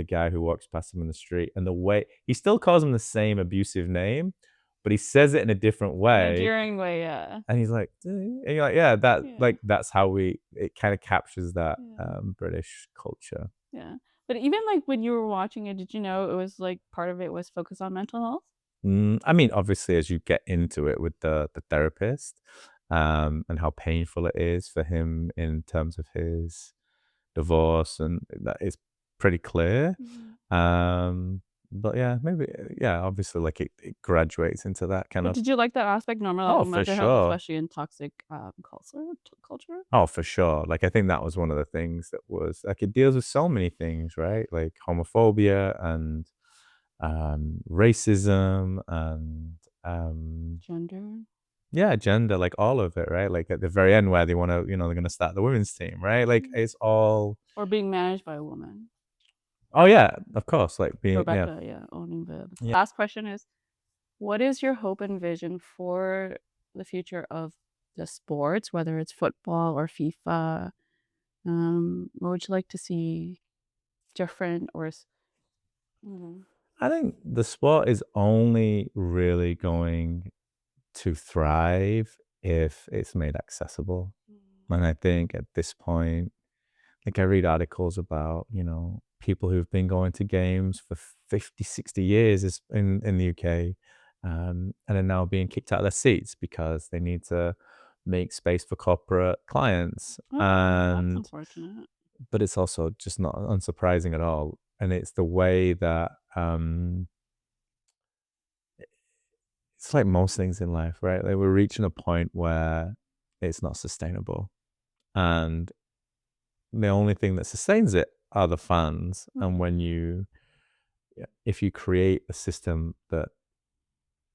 guy who walks past him in the street, and the way he still calls him the same abusive name, but he says it in a different way, endearing way, yeah. And he's like, and you're like, yeah, that like that's how it kind of captures that British culture. Yeah, but even like when you were watching it, did you know it was like part of it was focused on mental health? I mean, obviously, as you get into it with the therapist, and how painful it is for him in terms of his divorce, and that is pretty clear. But yeah, maybe obviously, like it graduates into that kind But of. did you like that aspect, Oh, for mental health, sure. especially in toxic culture? Oh, for sure. Like I think that was one of the things that was like it deals with so many things, right? Like homophobia and racism and Gender. yeah, gender, like all of it, right? Like at the very end where they want to, they're going to start the women's team, right? Like it's all. Or being managed by a woman. Oh yeah, of course. Like being Rebecca, owning the. Last question is, what is your hope and vision for the future of the sports, whether it's football or FIFA? What would you like to see different or? I think the sport is only really going to thrive if it's made accessible. And I think at this point, like I read articles about, people who've been going to games for 50, 60 years in the UK, and are now being kicked out of their seats because they need to make space for corporate clients. That's unfortunate. But it's also just not unsurprising at all. And it's the way that it's like most things in life, right? Like we're reaching a point where it's not sustainable. And the only thing that sustains it are the fans. And if you create a system that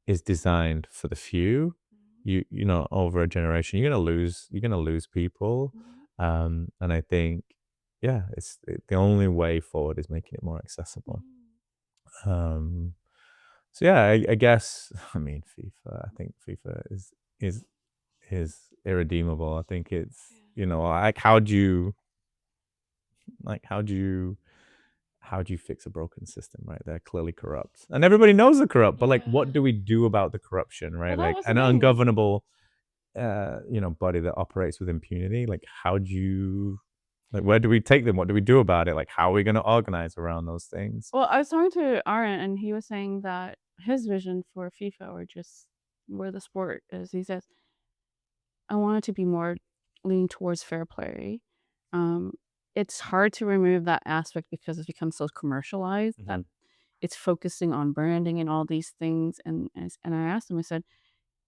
is designed for the few, over a generation, you're gonna lose people. And I think, the only way forward is making it more accessible. So yeah, I guess I mean FIFA. I think FIFA is irredeemable. I think it's like how do you fix a broken system, right? They're clearly corrupt, and everybody knows they're corrupt. But like, what do we do about the corruption, right? Well, like an ungovernable, body that operates with impunity. Like, how do you? Like, where do we take them? What do we do about it? Like, how are we going to organize around those things? Well, I was talking to Aaron, and he was saying that his vision for FIFA, or just where the sport is, he says, I want it to be more leaning towards fair play. It's hard to remove that aspect because it's become so commercialized that it's focusing on branding and all these things. And I asked him, I said,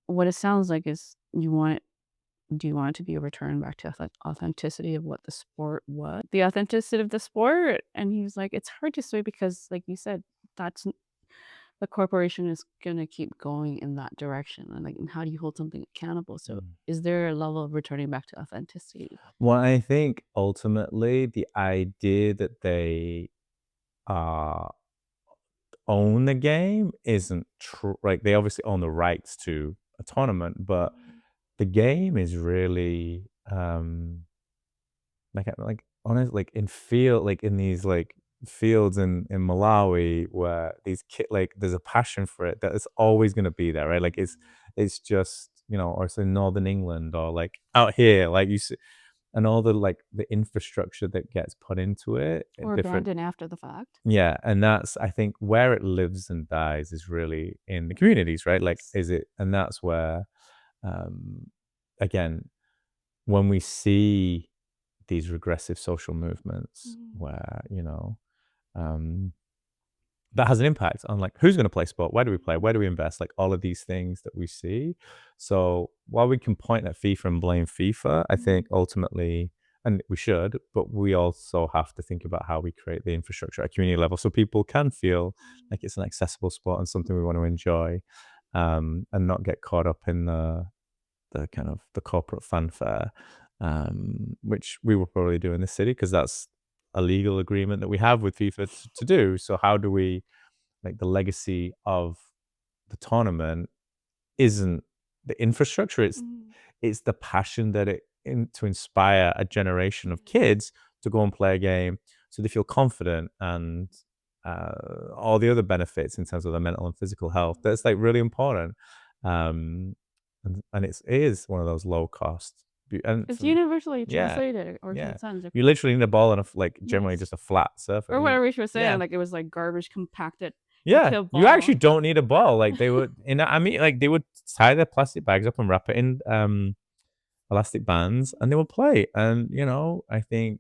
what it sounds like is do you want it to be a return back to authenticity of what the sport was? The authenticity of the sport. And he was like, it's hard to say because, like you said, that's the corporation is going to keep going in that direction. And like, how do you hold something accountable? So is there a level of returning back to authenticity? Well, I think ultimately the idea that they own the game isn't true. Like they obviously own the rights to a tournament, but the game is really like honestly, like in these like fields in Malawi where these like there's a passion for it that is always going to be there, right? Like it's just or it's in Northern England or like out here, like you see, and all the like the infrastructure that gets put into it, or abandoned after the fact. Yeah, and that's I think where it lives and dies is really in the communities, right? Like and that's where again, when we see these regressive social movements where that has an impact on like who's going to play sport, where do we play, where do we invest, like all of these things that we see. So while we can point at FIFA and blame FIFA, I think ultimately, and we should, but we also have to think about how we create the infrastructure at community level so people can feel like it's an accessible sport and something we want to enjoy, and not get caught up in the kind of the corporate fanfare, which we will probably do in this city because that's a legal agreement that we have with FIFA to do. So how do we, like the legacy of the tournament isn't the infrastructure, it's the passion that to inspire a generation of kids to go and play a game, so they feel confident, and all the other benefits in terms of their mental and physical health. That's like really important. And it is one of those low cost, and It's universally yeah, translated or yeah. transcended. You literally need a ball on generally just a flat surface. Or whatever you were saying, Yeah. like it was like garbage compacted. Yeah, you actually ball. don't need a ball. Like they would, like they would tie their plastic bags up and wrap it in elastic bands, and they would play. And I think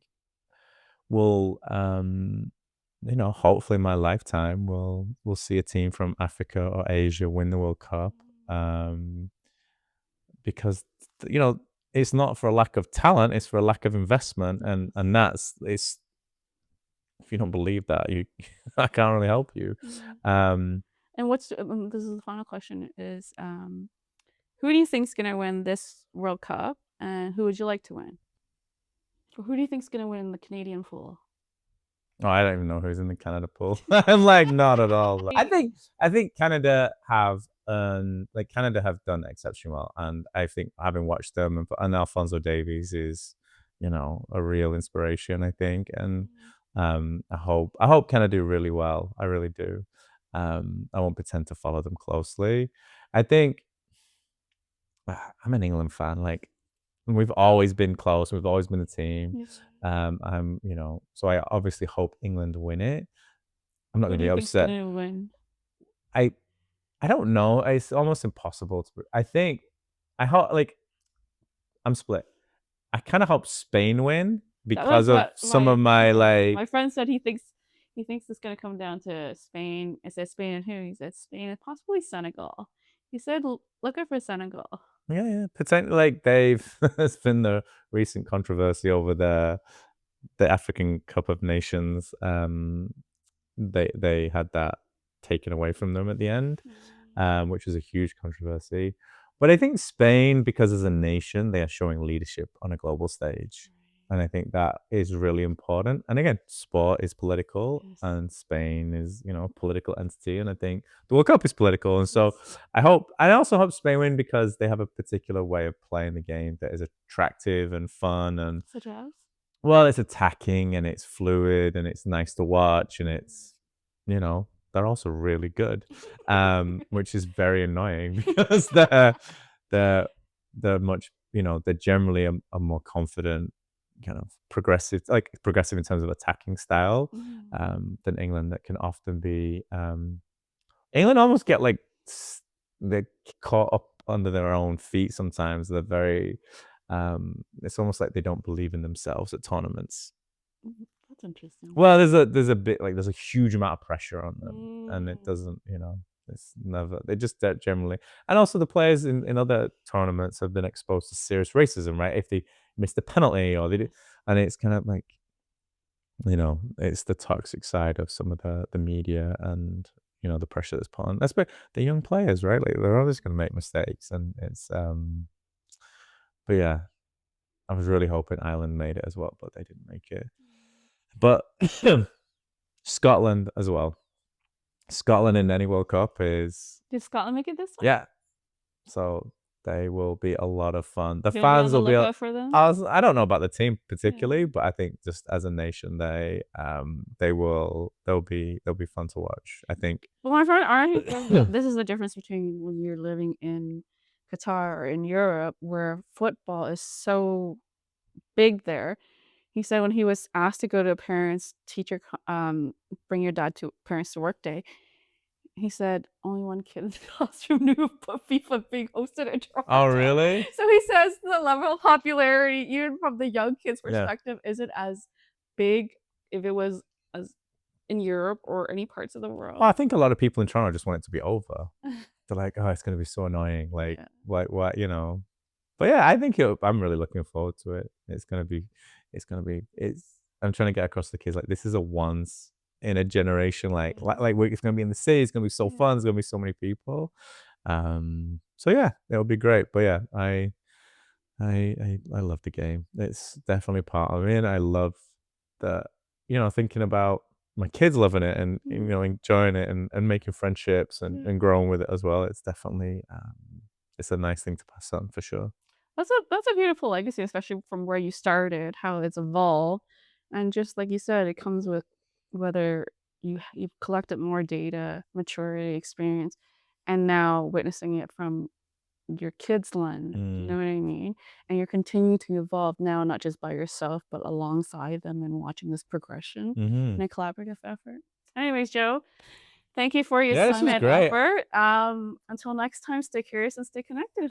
we'll, hopefully in my lifetime, we'll see a team from Africa or Asia win the World Cup, because it's not for a lack of talent; it's for a lack of investment, and it's. If you don't believe that, I can't really help you. And this is the final question: is who do you think's gonna win this World Cup, and who would you like to win? Or who do you think's gonna win the Canadian pool? Oh, I don't even know who's in the Canada pool. I'm like, not at all. I think Canada have Canada have done exceptionally well, and I think having watched them, and Alphonso Davies is, a real inspiration, I think, and I hope Canada do really well. I really do. I won't pretend to follow them closely. I think I'm an England fan. Like, we've always been close. We've always been a team. Yes. So I obviously hope England win it. I'm not going to be upset. Win? I don't know. It's almost impossible to. I think I hope I'm split. I kind of hope Spain win because of some of my friend said he thinks it's gonna come down to Spain. I said Spain and who? He said Spain and possibly Senegal. He said looking for Senegal. Yeah. Potentially, there's been the recent controversy over the African Cup of Nations. They had that taken away from them at the end, which was a huge controversy. But I think Spain, because as a nation, they are showing leadership on a global stage. And I think that is really important. And again, sport is political, and Spain is, a political entity. And I think the World Cup is political. And so I also hope Spain win, because they have a particular way of playing the game that is attractive and fun. And such as? Well, it's attacking, and it's fluid, and it's nice to watch, and it's, they're also really good, which is very annoying because they're much, they're generally a more confident, kind of progressive in terms of attacking style, than England. That can often be, England almost get they're caught up under their own feet sometimes. They're very, it's almost like they don't believe in themselves at tournaments. That's interesting. Well, there's a bit there's a huge amount of pressure on them, and it doesn't, it's never, they just generally, and also the players in other tournaments have been exposed to serious racism, right? If they missed a penalty or they do, and it's kind of like, it's the toxic side of some of the media, and the pressure that's put on. That's the young players, right? Like, they're always going to make mistakes, and it's but yeah, I was really hoping Ireland made it as well, but they didn't make it. But Scotland as well. Scotland in any World Cup is. Did Scotland make it this time? Yeah. So they will be a lot of fun. The fans will be. For them? I don't know about the team particularly, but I think just as a nation, they'll be fun to watch, I think. Well, my friend, this is the difference between when you're living in Qatar or in Europe, where football is so big there. He said when he was asked to go to a parents-teacher, bring your dad to parents to work day, he said only one kid in the classroom knew about FIFA being hosted in Toronto. Oh, really? So he says the level of popularity, even from the young kids' perspective, isn't as big if it was as in Europe or any parts of the world. Well, I think a lot of people in Toronto just want it to be over. They're like, oh, it's going to be so annoying. Like, what, But yeah, I think I'm really looking forward to it. I'm trying to get across to the kids, like, this is a once in a generation, like it's going to be in the city. It's going to be so fun. There's going to be so many people. So yeah, it'll be great. But yeah, I love the game. It's definitely part of me, and I love that, thinking about my kids loving it, and enjoying it, and making friendships, and growing with it as well. It's definitely, it's a nice thing to pass on, for sure. That's a beautiful legacy, especially from where you started, how it's evolved, and just like you said, it comes with whether you've collected more data, maturity, experience, and now witnessing it from your kids' lens, you Mm. know what I mean? And you're continuing to evolve now, not just by yourself, but alongside them and watching this progression Mhm. in a collaborative effort. Anyways, Joe, thank you for your Yeah, this time was and great. effort. Until next time, stay curious and stay connected.